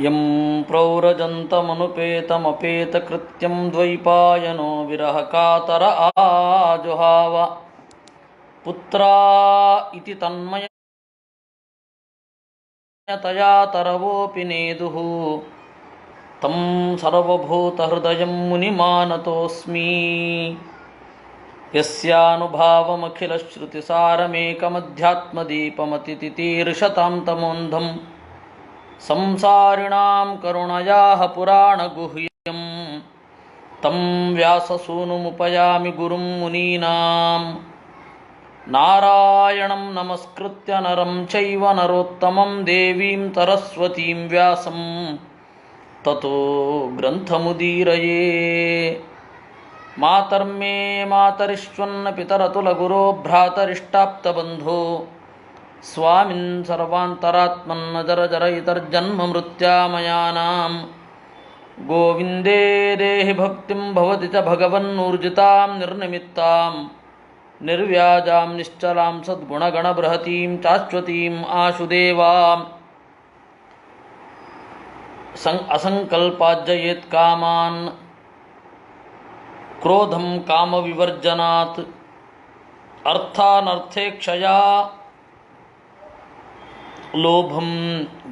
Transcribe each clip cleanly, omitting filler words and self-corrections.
M ಪ್ರೌರಜಂತಮನುಪೇತಮಪೇತಕೃತ್ಯಂ ದ್ವೈಪಾಯನೋ ವಿರಹ ಕಾತರ ಆಜುಹಾವ ಪುತ್ರಾ ಇತಿ ತನ್ಮಯತಯಾ ತರವೋಪಿ ನೇದುಃ ತಂ ಸರ್ವಭೂತಹೃದಯಂ ಮುನಿಮಾನತೋಸ್ಮಿ ಯಸ್ಯಾನುಭಾವಮಖಿಲಶ್ರುತಿಸಾರಮೇಕಮಧ್ಯಾತ್ಮದೀಪಮತಿತಿತೀರ್ಷತಾಂ ತಮೋಂಧಂ ಸಂಸಾರಿಣಾಂ ಕರುಣಯಾಃ ಪುರಾಣಗುಹ್ಯಂ ತಂ ವ್ಯಾಸಸೂನುಮುಪಯಾಮಿ ಗುರುಂ ಮುನೀನಾಂ ನಾರಾಯಣಂ ನಮಸ್ಕೃತ್ಯ ನರಂ ಚೈವ ನರೋತ್ತಮಂ ದೇವೀಂ ಸರಸ್ವತೀಂ ವ್ಯಾಸಂ ತತೋ ಗ್ರಂಥಮುದೀರಯೇ. ಮಾತರ್ಮೇ ಮಾತರಿಶ್ವನ್ನ ಪಿತರತುಲಗುರೋ ಭ್ರಾತರಿಷ್ಟಾಪ್ತಬಂಧೋ ಸ್ವಾಮಿನ್ ಸರ್ವಾಂತರಾತ್ಮನ್ನ ಜರ ಜರ ಇತರ್ಜನ್ಮ ಮೃತ್ಯಾಮಯಾನಾಂ ಗೋವಿಂದೇ ದೇಹಿ ಭಕ್ತಿಂ ಭವತಿ ಚ ಭಗವನ್ನೂರ್ಜಿತಾಂ ನಿರ್ನಿಮಿತ್ತಾಂ ನಿರ್ವ್ಯಾಜಾಂ ನಿಶ್ಚಲಾಂ ಸದ್ಗುಣಗಣಬೃಹತೀಂ ಶಾಶ್ವತೀಂ ಆಶುದೇವಾಂ ಅಸಂಕಲ್ಪಾಜ್ಜಯೇತ್ ಕಾಮಾನ್ ಕ್ರೋಧಂ ಕಾಮವಿವರ್ಜನಾತ್ ಅರ್ಥಾನರ್ಥೇಕ್ಷಯಾ ಲೋಭಂ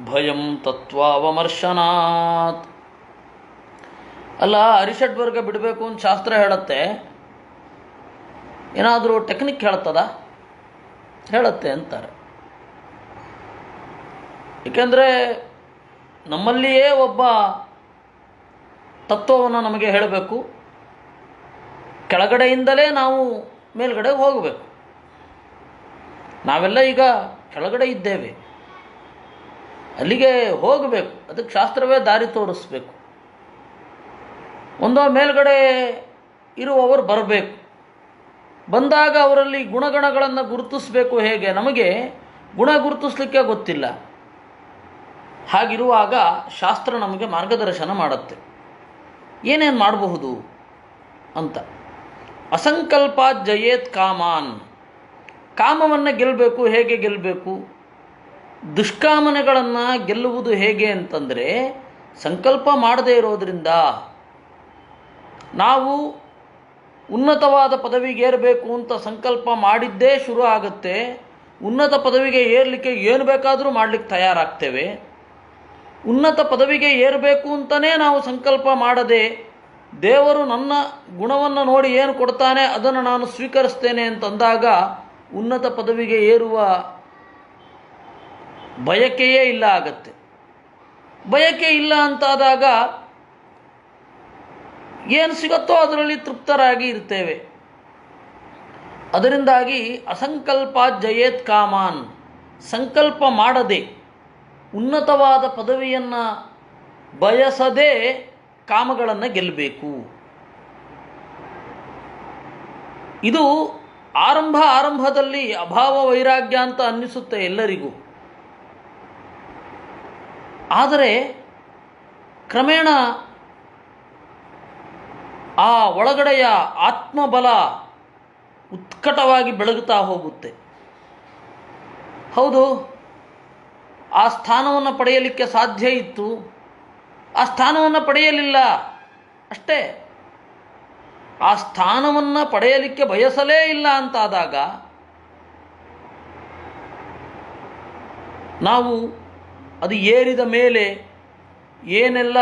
ಭಯಂ ತತ್ವಾವಮರ್ಶನಾತ್. ಅಲ್ಲ, ಅರಿಷಡ್ವರ್ಗ ಬಿಡಬೇಕು ಅಂತ ಶಾಸ್ತ್ರ ಹೇಳುತ್ತೆ, ಏನಾದರೂ ಟೆಕ್ನಿಕ್ ಹೇಳ್ತದ? ಹೇಳುತ್ತೆ ಅಂತಾರೆ. ಏಕೆಂದರೆ ನಮ್ಮಲ್ಲಿಯೇ ಒಬ್ಬ ತತ್ವವನ್ನು ನಮಗೆ ಹೇಳಬೇಕು, ಕೆಳಗಡೆಯಿಂದಲೇ ನಾವು ಮೇಲ್ಗಡೆ ಹೋಗಬೇಕು. ನಾವೆಲ್ಲ ಈಗ ಕೆಳಗಡೆ ಇದ್ದೇವೆ, ಅಲ್ಲಿಗೆ ಹೋಗಬೇಕು. ಅದಕ್ಕೆ ಶಾಸ್ತ್ರವೇ ದಾರಿ ತೋರಿಸ್ಬೇಕು. ಒಂದೋ ಮೇಲ್ಗಡೆ ಇರುವವರು ಬರಬೇಕು, ಬಂದಾಗ ಅವರಲ್ಲಿ ಗುಣಗಣಗಳನ್ನು ಗುರುತಿಸಬೇಕು. ಹೇಗೆ? ನಮಗೆ ಗುಣ ಗುರುತಿಸ್ಲಿಕ್ಕೆ ಗೊತ್ತಿಲ್ಲ. ಹಾಗಿರುವಾಗ ಶಾಸ್ತ್ರ ನಮಗೆ ಮಾರ್ಗದರ್ಶನ ಮಾಡುತ್ತೆ, ಏನೇನು ಮಾಡಬಹುದು ಅಂತ. ಅಸಂಕಲ್ಪ ಜಯೇತ್ ಕಾಮಾನ್, ಕಾಮವನ್ನು ಗೆಲ್ಲಬೇಕು. ಹೇಗೆ ಗೆಲ್ಲಬೇಕು? ದುಷ್ಕಾಮನೆಗಳನ್ನು ಗೆಲ್ಲುವುದು ಹೇಗೆ ಅಂತಂದರೆ, ಸಂಕಲ್ಪ ಮಾಡದೇ ಇರೋದರಿಂದ. ನಾವು ಉನ್ನತವಾದ ಪದವಿಗೆ ಏರಬೇಕು ಅಂತ ಸಂಕಲ್ಪ ಮಾಡಿದ್ದೇ ಶುರು ಆಗುತ್ತೆ. ಉನ್ನತ ಪದವಿಗೆ ಏರಲಿಕ್ಕೆ ಏನು ಬೇಕಾದರೂ ಮಾಡಲಿಕ್ಕೆ ತಯಾರಾಗ್ತೇವೆ. ಉನ್ನತ ಪದವಿಗೆ ಏರಬೇಕು ಅಂತಲೇ ನಾವು ಸಂಕಲ್ಪ ಮಾಡದೆ, ದೇವರು ನನ್ನ ಗುಣವನ್ನು ನೋಡಿ ಏನು ಕೊಡ್ತಾನೆ ಅದನ್ನು ನಾನು ಸ್ವೀಕರಿಸ್ತೇನೆ ಅಂತಂದಾಗ ಉನ್ನತ ಪದವಿಗೆ ಏರುವ ಬಯಕೆಯೇ ಇಲ್ಲ ಆಗತ್ತೆ. ಬಯಕೆ ಇಲ್ಲ ಅಂತಾದಾಗ ಏನು ಸಿಗುತ್ತೋ ಅದರಲ್ಲಿ ತೃಪ್ತರಾಗಿ ಇರ್ತೇವೆ. ಅದರಿಂದಾಗಿ ಅಸಂಕಲ್ಪ ಜಯೇತ್ ಕಾಮಾನ್, ಸಂಕಲ್ಪ ಮಾಡದೆ, ಉನ್ನತವಾದ ಪದವಿಯನ್ನು ಬಯಸದೆ ಕಾಮಗಳನ್ನು ಗೆಲ್ಲಬೇಕು. ಇದು ಆರಂಭದಲ್ಲಿ ಅಭಾವ ವೈರಾಗ್ಯ ಅಂತ ಅನ್ನಿಸುತ್ತೆ ಎಲ್ಲರಿಗೂ. ಆದರೆ ಕ್ರಮೇಣ ಆ ಒಳಗಡೆಯ ಆತ್ಮಬಲ ಉತ್ಕಟವಾಗಿ ಬೆಳಗುತ್ತಾ ಹೋಗುತ್ತೆ. ಹೌದು, ಆ ಸ್ಥಾನವನ್ನು ಪಡೆಯಲಿಕ್ಕೆ ಸಾಧ್ಯ ಇತ್ತು, ಆ ಸ್ಥಾನವನ್ನು ಪಡೆಯಲಿಲ್ಲ ಅಷ್ಟೇ. ಆ ಸ್ಥಾನವನ್ನು ಪಡೆಯಲಿಕ್ಕೆ ಬಯಸಲೇ ಇಲ್ಲ ಅಂತಾದಾಗ ನಾವು ಅದು ಏರಿದ ಮೇಲೆ ಏನೆಲ್ಲ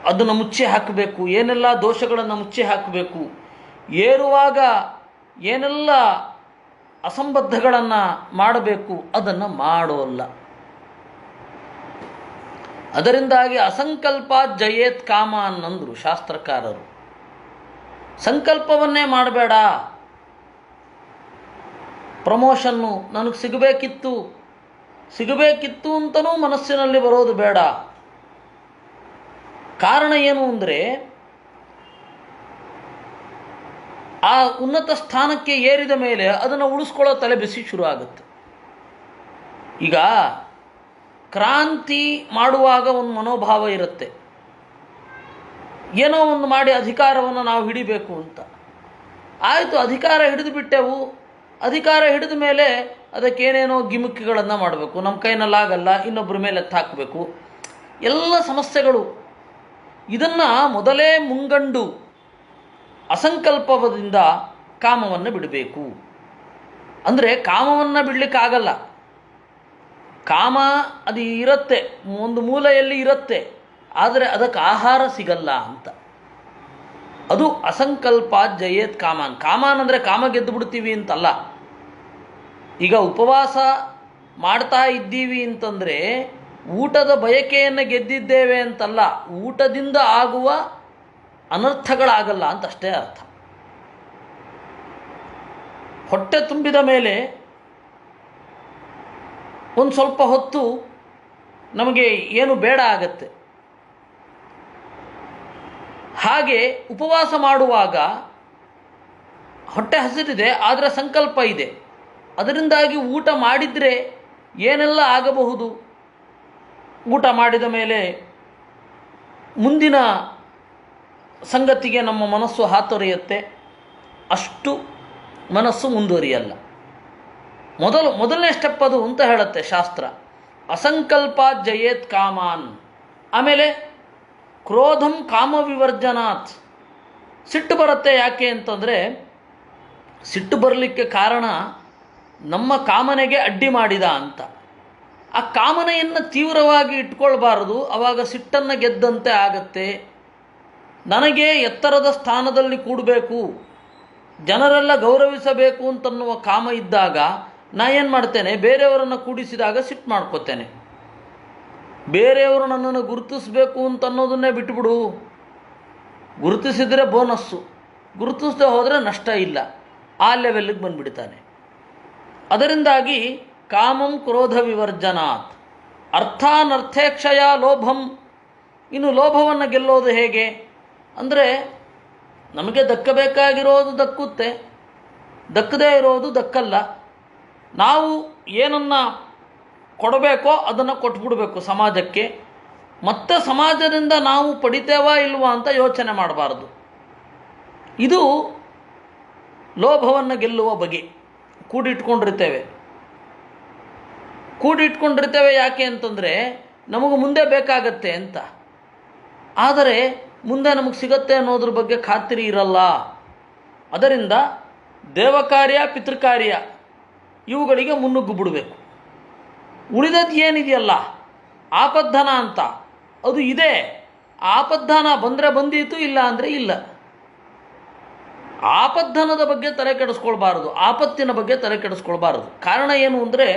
ಅದನ್ನು ಮುಚ್ಚಿ ಹಾಕಬೇಕು, ಏನೆಲ್ಲ ದೋಷಗಳನ್ನು ಮುಚ್ಚಿ ಹಾಕಬೇಕು, ಏರುವಾಗ ಏನೆಲ್ಲ ಅಸಂಬದ್ಧಗಳನ್ನು ಮಾಡಬೇಕು ಅದನ್ನು ಮಾಡೋಲ್ಲ. ಅದರಿಂದಾಗಿ ಅಸಂಕಲ್ಪ ಜಯೇತ್ ಕಾಮ ಅನ್ನಂದರು ಶಾಸ್ತ್ರಕಾರರು. ಸಂಕಲ್ಪವನ್ನೇ ಮಾಡಬೇಡ. ಪ್ರಮೋಷನ್ನು ನನಗೆ ಸಿಗಬೇಕಿತ್ತು ಅಂತಲೂ ಮನಸ್ಸಿನಲ್ಲಿ ಬರೋದು ಬೇಡ. ಕಾರಣ ಏನು ಅಂದರೆ, ಆ ಉನ್ನತ ಸ್ಥಾನಕ್ಕೆ ಏರಿದ ಮೇಲೆ ಅದನ್ನು ಉಳಿಸ್ಕೊಳ್ಳೋ ತಲೆ ಬಿಸಿ ಶುರು ಆಗುತ್ತೆ. ಈಗ ಕ್ರಾಂತಿ ಮಾಡುವಾಗ ಒಂದು ಮನೋಭಾವ ಇರುತ್ತೆ, ಏನೋ ಒಂದು ಮಾಡಿ ಅಧಿಕಾರವನ್ನು ನಾವು ಹಿಡಿಬೇಕು ಅಂತ. ಆಯಿತು, ಅಧಿಕಾರ ಹಿಡಿದು ಬಿಟ್ಟೆವು, ಅಧಿಕಾರ ಹಿಡಿದ ಮೇಲೆ ಅದಕ್ಕೇನೇನೋ ಗಿಮಿಕ್ಗಳನ್ನು ಮಾಡಬೇಕು, ನಮ್ಮ ಕೈನಲ್ಲಾಗಲ್ಲ, ಇನ್ನೊಬ್ಬರ ಮೇಲೆ ಎತ್ತಾಕಬೇಕು, ಎಲ್ಲ ಸಮಸ್ಯೆಗಳು. ಇದನ್ನು ಮೊದಲೇ ಮುಂಗಂಡು ಅಸಂಕಲ್ಪದಿಂದ ಕಾಮವನ್ನು ಬಿಡಬೇಕು. ಅಂದರೆ ಕಾಮವನ್ನು ಬಿಡಲಿಕ್ಕಾಗಲ್ಲ. ಕಾಮ ಅದು ಇರುತ್ತೆ, ಒಂದು ಮೂಲೆಯಲ್ಲಿ ಇರುತ್ತೆ, ಆದರೆ ಅದಕ್ಕೆ ಆಹಾರ ಸಿಗಲ್ಲ ಅಂತ. ಅದು ಅಸಂಕಲ್ಪ ಜಯೇತ್ ಕಾಮಾನ್. ಕಾಮಾನ್ ಅಂದರೆ ಕಾಮ ಗೆದ್ದು ಬಿಡ್ತೀವಿ ಅಂತಲ್ಲ. ಈಗ ಉಪವಾಸ ಮಾಡ್ತಾ ಇದ್ದೀವಿ ಅಂತಂದರೆ ಊಟದ ಬಯಕೆಯನ್ನು ಗೆದ್ದಿದ್ದೇವೆ ಅಂತಲ್ಲ, ಊಟದಿಂದ ಆಗುವ ಅನರ್ಥಗಳಾಗಲ್ಲ ಅಂತಷ್ಟೇ ಅರ್ಥ. ಹೊಟ್ಟೆ ತುಂಬಿದ ಮೇಲೆ ಒಂದು ಸ್ವಲ್ಪ ಹೊತ್ತು ನಮಗೆ ಏನು ಬೇಡ ಆಗತ್ತೆ. ಹಾಗೆ ಉಪವಾಸ ಮಾಡುವಾಗ ಹೊಟ್ಟೆ ಹಸಿರಿದೆ, ಆದರೆ ಸಂಕಲ್ಪ ಇದೆ. ಅದರಿಂದಾಗಿ ಊಟ ಮಾಡಿದರೆ ಏನೆಲ್ಲ ಆಗಬಹುದು. ಊಟ ಮಾಡಿದ ಮೇಲೆ ಮುಂದಿನ ಸಂಗತಿಗೆ ನಮ್ಮ ಮನಸ್ಸು ಹಾತೊರೆಯುತ್ತೆ, ಅಷ್ಟು ಮನಸ್ಸು ಮುಂದುವರಿಯಲ್ಲ. ಮೊದಲನೇ ಸ್ಟೆಪ್ ಅದು ಅಂತ ಹೇಳುತ್ತೆ ಶಾಸ್ತ್ರ. ಅಸಂಕಲ್ಪ ಜಯೇತ್ ಕಾಮಾನ್. ಆಮೇಲೆ ಕ್ರೋಧಂ ಕಾಮ ವಿವರ್ಜನಾತ್. ಸಿಟ್ಟು ಬರುತ್ತೆ. ಯಾಕೆ ಅಂತಂದರೆ ಸಿಟ್ಟು ಬರಲಿಕ್ಕೆ ಕಾರಣ ನಮ್ಮ ಕಾಮನೆಗೆ ಅಡ್ಡಿ ಮಾಡಿದ ಅಂತ. ಆ ಕಾಮನೆಯನ್ನು ತೀವ್ರವಾಗಿ ಇಟ್ಕೊಳ್ಬಾರದು, ಆವಾಗ ಸಿಟ್ಟನ್ನು ಗೆದ್ದಂತೆ ಆಗತ್ತೆ. ನನಗೆ ಎತ್ತರದ ಸ್ಥಾನದಲ್ಲಿ ಕೂಡಬೇಕು, ಜನರೆಲ್ಲ ಗೌರವಿಸಬೇಕು ಅಂತನ್ನುವ ಕಾಮ ಇದ್ದಾಗ ನಾ ಏನು ಮಾಡ್ತೇನೆ, ಬೇರೆಯವರನ್ನು ಕೂಡಿಸಿದಾಗ ಸಿಟ್ಟು ಮಾಡ್ಕೋತೇನೆ. ಬೇರೆಯವರು ನನ್ನನ್ನು ಗುರುತಿಸಬೇಕು ಅಂತನ್ನೋದನ್ನೇ ಬಿಟ್ಟುಬಿಡು. ಗುರುತಿಸಿದರೆ ಬೋನಸ್ಸು, ಗುರುತಿಸದೆ ಹೋದರೆ ನಷ್ಟ ಇಲ್ಲ, ಆ ಲೆವೆಲ್ಗೆ ಬಂದುಬಿಡ್ತಾನೆ. ಅದರಿಂದಾಗಿ ಕಾಮಂ ಕ್ರೋಧ ವಿವರ್ಜನಾತ್. ಅರ್ಥಾನರ್ಥೇಕ್ಷಯ ಲೋಭಂ. ಇನ್ನು ಲೋಭವನ್ನು ಗೆಲ್ಲೋದು ಹೇಗೆ ಅಂದರೆ, ನಮಗೆ ದಕ್ಕಬೇಕಾಗಿರೋದು ದಕ್ಕುತ್ತೆ, ದಕ್ಕದೇ ಇರೋದು ದಕ್ಕಲ್ಲ. ನಾವು ಏನನ್ನು ಕೊಡಬೇಕೋ ಅದನ್ನು ಕೊಟ್ಬಿಡಬೇಕು ಸಮಾಜಕ್ಕೆ. ಮತ್ತೆ ಸಮಾಜದಿಂದ ನಾವು ಪಡಿತೇವಾ ಇಲ್ವಾ ಅಂತ ಯೋಚನೆ ಮಾಡಬಾರ್ದು. ಇದು ಲೋಭವನ್ನು ಗೆಲ್ಲುವ ಬಗೆ. ಕೂಡಿಟ್ಕೊಂಡಿರ್ತೇವೆ ಯಾಕೆ ಅಂತಂದರೆ ನಮಗೆ ಮುಂದೆ ಬೇಕಾಗತ್ತೆ ಅಂತ. ಆದರೆ ಮುಂದೆ ನಮಗೆ ಸಿಗತ್ತೆ ಅನ್ನೋದ್ರ ಬಗ್ಗೆ ಖಾತ್ರಿ ಇರಲ್ಲ. ಅದರಿಂದ ದೇವಕಾರ್ಯ ಪಿತೃಕಾರ್ಯ ಇವುಗಳಿಗೆ ಮುನ್ನುಗ್ಗು ಬಿಡಬೇಕು. ಉಳಿದದ್ದು ಏನಿದೆಯಲ್ಲ ಆಪದ್ಧನ ಅಂತ, ಅದು ಇದೆ. ಆಪದ್ಧನ ಬಂದರೆ ಬಂದೀತು, ಇಲ್ಲ ಅಂದರೆ ಇಲ್ಲ. ಆಪದ್ಧನದ ಬಗ್ಗೆ ತಲೆ ಕೆಡಿಸ್ಕೊಳ್ಬಾರದು, ಆಪತ್ತಿನ ಬಗ್ಗೆ ತಲೆ ಕೆಡಿಸ್ಕೊಳ್ಬಾರದು. ಕಾರಣ ಏನು ಅಂದರೆ,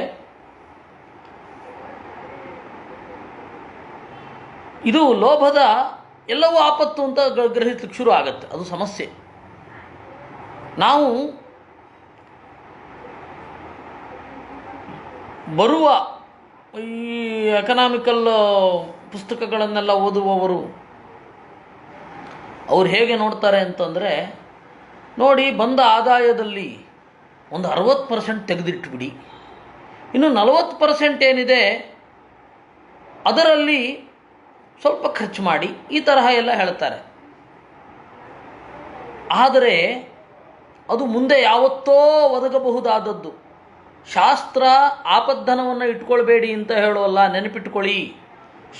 ಇದು ಲೋಭದ ಎಲ್ಲವೂ ಆಪತ್ತು ಅಂತ ಗ್ರಹಿಸಲಿಕ್ಕೆ ಶುರು ಆಗುತ್ತೆ. ಅದು ಸಮಸ್ಯೆ. ನಾವು ಬರುವ ಈ ಎಕನಾಮಿಕಲ್ ಪುಸ್ತಕಗಳನ್ನೆಲ್ಲ ಓದುವವರು ಅವ್ರು ಹೇಗೆ ನೋಡ್ತಾರೆ ಅಂತಂದರೆ, ನೋಡಿ ಬಂದ ಆದಾಯದಲ್ಲಿ ಒಂದು 60% ತೆಗೆದಿಟ್ಟುಬಿಡಿ, ಇನ್ನು 40% ಏನಿದೆ ಅದರಲ್ಲಿ ಸ್ವಲ್ಪ ಖರ್ಚು ಮಾಡಿ, ಈ ತರಹ ಎಲ್ಲ ಹೇಳ್ತಾರೆ. ಆದರೆ ಅದು ಮುಂದೆ ಯಾವತ್ತೋ ಒದಗಬಹುದಾದದ್ದು. ಶಾಸ್ತ್ರ ಆಪದ್ಧನವನ್ನು ಇಟ್ಕೊಳ್ಬೇಡಿ ಅಂತ ಹೇಳೋಲ್ಲ, ನೆನಪಿಟ್ಕೊಳ್ಳಿ.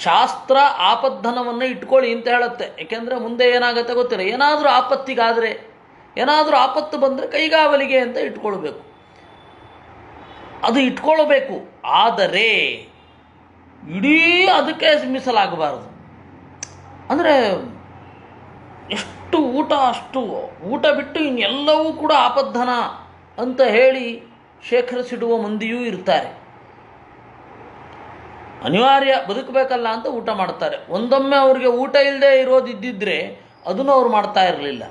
ಶಾಸ್ತ್ರ ಆಪದ್ಧನವನ್ನು ಇಟ್ಕೊಳ್ಳಿ ಅಂತ ಹೇಳುತ್ತೆ. ಏಕೆಂದರೆ ಮುಂದೆ ಏನಾಗುತ್ತೆ ಗೊತ್ತಿಲ್ಲ. ಏನಾದರೂ ಆಪತ್ತಿಗಾದರೆ, ಏನಾದರೂ ಆಪತ್ತು ಬಂದರೆ ಕೈಗಾವಲಿಗೆ ಅಂತ ಇಟ್ಕೊಳ್ಬೇಕು. ಅದು ಇಟ್ಕೊಳ್ಬೇಕು. ಆದರೆ ಇಡೀ ಅದಕ್ಕೆ ಮೀಸಲಾಗಬಾರದು. ಅಂದರೆ ಎಷ್ಟು ಊಟ ಅಷ್ಟು ಊಟ ಬಿಟ್ಟು ಇನ್ನೆಲ್ಲವೂ ಕೂಡ ಆಪದ್ಧನ ಅಂತ ಹೇಳಿ ಶೇಖರಿಸಿಡುವ ಮಂದಿಯೂ ಇರ್ತಾರೆ. ಅನಿವಾರ್ಯ ಬದುಕಬೇಕಲ್ಲ ಅಂತ ಊಟ ಮಾಡ್ತಾರೆ. ಒಂದೊಮ್ಮೆ ಅವರಿಗೆ ಊಟ ಇಲ್ಲದೆ ಇರೋದಿದ್ದಿದ್ರೆ ಅದನ್ನು ಅವ್ರು ಮಾಡ್ತಾ ಇರಲಿಲ್ಲ.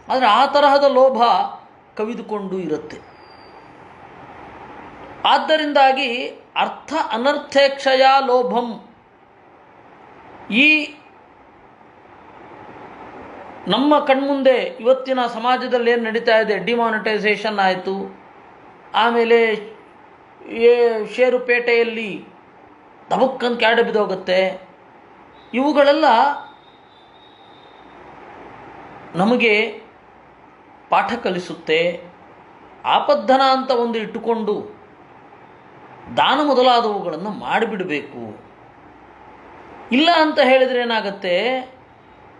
ಆದರೆ ಆ ತರಹದ ಲೋಭ ಕವಿದುಕೊಂಡು ಇರುತ್ತೆ. ಆದ್ದರಿಂದಾಗಿ ಅರ್ಥ ಅನರ್ಥೇಕ್ಷಯ ಲೋಭಂ. ಈ ನಮ್ಮ ಕಣ್ಮುಂದೆ ಇವತ್ತಿನ ಸಮಾಜದಲ್ಲಿ ಏನು ನಡೀತಾ ಇದೆ, ಡಿಮಾನಿಟೈಸೇಷನ್ ಆಯಿತು, ಆಮೇಲೆ ಷೇರುಪೇಟೆಯಲ್ಲಿ ದಬಕ್ಕಂತ ಕ್ಯಾಡ ಬಿದ್ದೋಗುತ್ತೆ. ಇವುಗಳೆಲ್ಲ ನಮಗೆ ಪಾಠ ಕಲಿಸುತ್ತೆ. ಆಪದ್ಧನ ಅಂತ ಒಂದು ಇಟ್ಟುಕೊಂಡು ದಾನ ಮೊದಲಾದವುಗಳನ್ನು ಮಾಡಿಬಿಡಬೇಕು. ಇಲ್ಲ ಅಂತ ಹೇಳಿದರೆ ಏನಾಗುತ್ತೆ,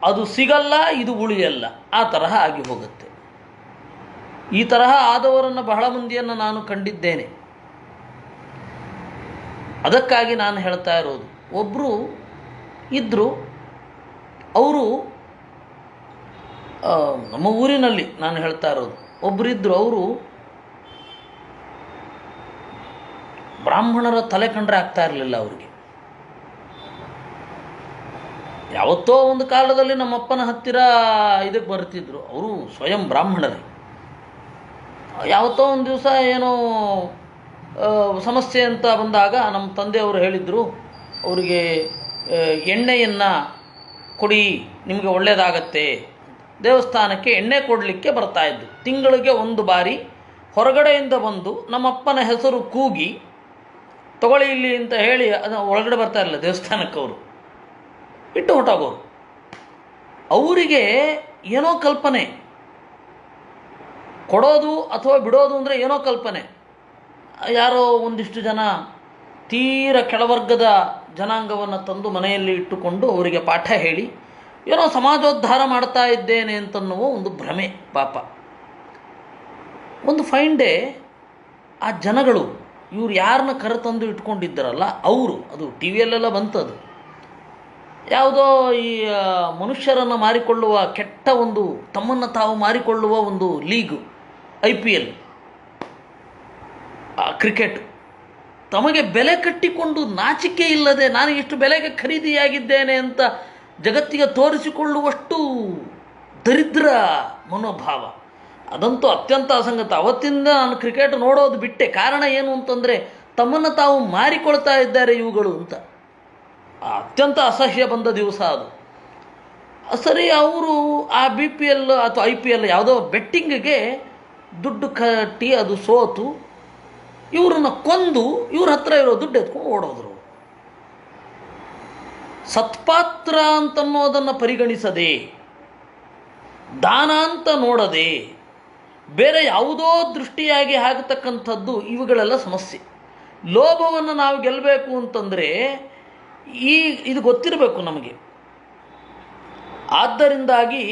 ಅದು ಸಿಗಲ್ಲ, ಇದು ಉಳಿಯಲ್ಲ, ಆ ತರಹ ಆಗಿ ಹೋಗುತ್ತೆ. ಈ ತರಹ ಆದವರನ್ನು ಬಹಳ ಮಂದಿಯನ್ನು ನಾನು ಕಂಡಿದ್ದೇನೆ. ಅದಕ್ಕಾಗಿ ನಾನು ಹೇಳ್ತಾ ಇರೋದು, ಒಬ್ಬರು ಇದ್ದರು, ಅವರು ನಮ್ಮ ಊರಿನಲ್ಲಿ ನಾನು ಹೇಳ್ತಾ ಇರೋದು, ಒಬ್ಬರಿದ್ದರು, ಅವರು ಬ್ರಾಹ್ಮಣರ ತಲೆ ಕಂಡ್ರೆ ಆಗ್ತಾ ಇರಲಿಲ್ಲ ಅವರಿಗೆ. ಯಾವತ್ತೋ ಒಂದು ಕಾಲದಲ್ಲಿ ನಮ್ಮಪ್ಪನ ಹತ್ತಿರ ಇದಕ್ಕೆ ಬರ್ತಿದ್ರು, ಅವರು ಸ್ವಯಂ ಬ್ರಾಹ್ಮಣರೇ. ಯಾವತ್ತೋ ಒಂದು ದಿವಸ ಏನೋ ಸಮಸ್ಯೆ ಅಂತ ಬಂದಾಗ ನಮ್ಮ ತಂದೆಯವರು ಹೇಳಿದರು, ಅವರಿಗೆ ಎಣ್ಣೆಯನ್ನು ಕೊಡಿ, ನಿಮಗೆ ಒಳ್ಳೆಯದಾಗತ್ತೆ. ದೇವಸ್ಥಾನಕ್ಕೆ ಎಣ್ಣೆ ಕೊಡಲಿಕ್ಕೆ ಬರ್ತಾಯಿದ್ದು. ತಿಂಗಳಿಗೆ ಒಂದು ಬಾರಿ ಹೊರಗಡೆಯಿಂದ ಬಂದು ನಮ್ಮಪ್ಪನ ಹೆಸರು ಕೂಗಿ ತಗೊಳ್ಳಿ ಇಲ್ಲಿ ಅಂತ ಹೇಳಿ ಅದು ಒಳಗಡೆ ಬರ್ತಾ ಇರಲಿಲ್ಲ ದೇವಸ್ಥಾನಕ್ಕೆ, ಅವರು ಬಿಟ್ಟು ಹೊಟ್ಟೋಗೋರು. ಅವರಿಗೆ ಏನೋ ಕಲ್ಪನೆ, ಕೊಡೋದು ಅಥವಾ ಬಿಡೋದು ಅಂದರೆ ಏನೋ ಕಲ್ಪನೆ. ಯಾರೋ ಒಂದಿಷ್ಟು ಜನ ತೀರ ಕೆಳವರ್ಗದ ಜನಾಂಗವನ್ನು ತಂದು ಮನೆಯಲ್ಲಿ ಇಟ್ಟುಕೊಂಡು ಅವರಿಗೆ ಪಾಠ ಹೇಳಿ ಏನೋ ಸಮಾಜೋದ್ಧಾರ ಮಾಡ್ತಾ ಇದ್ದೇನೆ ಅಂತನ್ನುವ ಒಂದು ಭ್ರಮೆ. ಪಾಪ ಒಂದು ಫೈನ್ ಡೇ ಆ ಜನಗಳು ಇವ್ರು ಯಾರನ್ನ ಕರೆತಂದು ಇಟ್ಕೊಂಡಿದ್ದಾರಲ್ಲ ಅವರು, ಅದು ಟಿ ವಿಯಲ್ಲೆಲ್ಲ ಬಂತದು, ಯಾವುದೋ ಈ ಮನುಷ್ಯರನ್ನು ಮಾರಿಕೊಳ್ಳುವ ಕೆಟ್ಟ ಒಂದು, ತಮ್ಮನ್ನು ತಾವು ಮಾರಿಕೊಳ್ಳುವ ಒಂದು ಲೀಗು, IPL ಕ್ರಿಕೆಟ್, ತಮಗೆ ಬೆಲೆ ಕಟ್ಟಿಕೊಂಡು ನಾಚಿಕೆ ಇಲ್ಲದೆ ನಾನು ಇಷ್ಟು ಬೆಲೆಗೆ ಖರೀದಿಯಾಗಿದ್ದೇನೆ ಅಂತ ಜಗತ್ತಿಗೆ ತೋರಿಸಿಕೊಳ್ಳುವಷ್ಟು ದರಿದ್ರ ಮನೋಭಾವ. ಅದಂತೂ ಅತ್ಯಂತ ಅಸಂಗತ. ಅವತ್ತಿಂದ ನಾನು ಕ್ರಿಕೆಟ್ ನೋಡೋದು ಬಿಟ್ಟೆ. ಕಾರಣ ಏನು ಅಂತಂದರೆ ತಮ್ಮನ್ನು ತಾವು ಮಾರಿಕೊಳ್ತಾ ಇದ್ದಾರೆ ಇವುಗಳು ಅಂತ. ಅತ್ಯಂತ ಅಸಹ್ಯ ಬಂದ ದಿವಸ ಅದು. ಸರಿ, ಅವರು ಆ BPL ಅಥವಾ IPL ಯಾವುದೋ ಬೆಟ್ಟಿಂಗಿಗೆ ದುಡ್ಡು ಕಟ್ಟಿ ಅದು ಸೋತು ಇವರನ್ನು ಕೊಂದು ಇವ್ರ ಹತ್ರ ಇರೋ ದುಡ್ಡು ಎತ್ಕೊಂಡು ಓಡೋದ್ರು. ಸತ್ಪಾತ್ರ ಅಂತನ್ನೋದನ್ನು ಪರಿಗಣಿಸದೆ, ದಾನ ಅಂತ ನೋಡದೆ, ಬೇರೆ ಯಾವುದೋ ದೃಷ್ಟಿಯಾಗಿ ಆಗತಕ್ಕಂಥದ್ದು ಇವುಗಳೆಲ್ಲ ಸಮಸ್ಯೆ. ಲೋಭವನ್ನು ನಾವು ಗೆಲ್ಲಬೇಕು ಅಂತಂದರೆ ಇದು ಗೊತ್ತಿರಬೇಕು ನಮಗೆ. ಆದ್ದರಿಂದಾಗಿ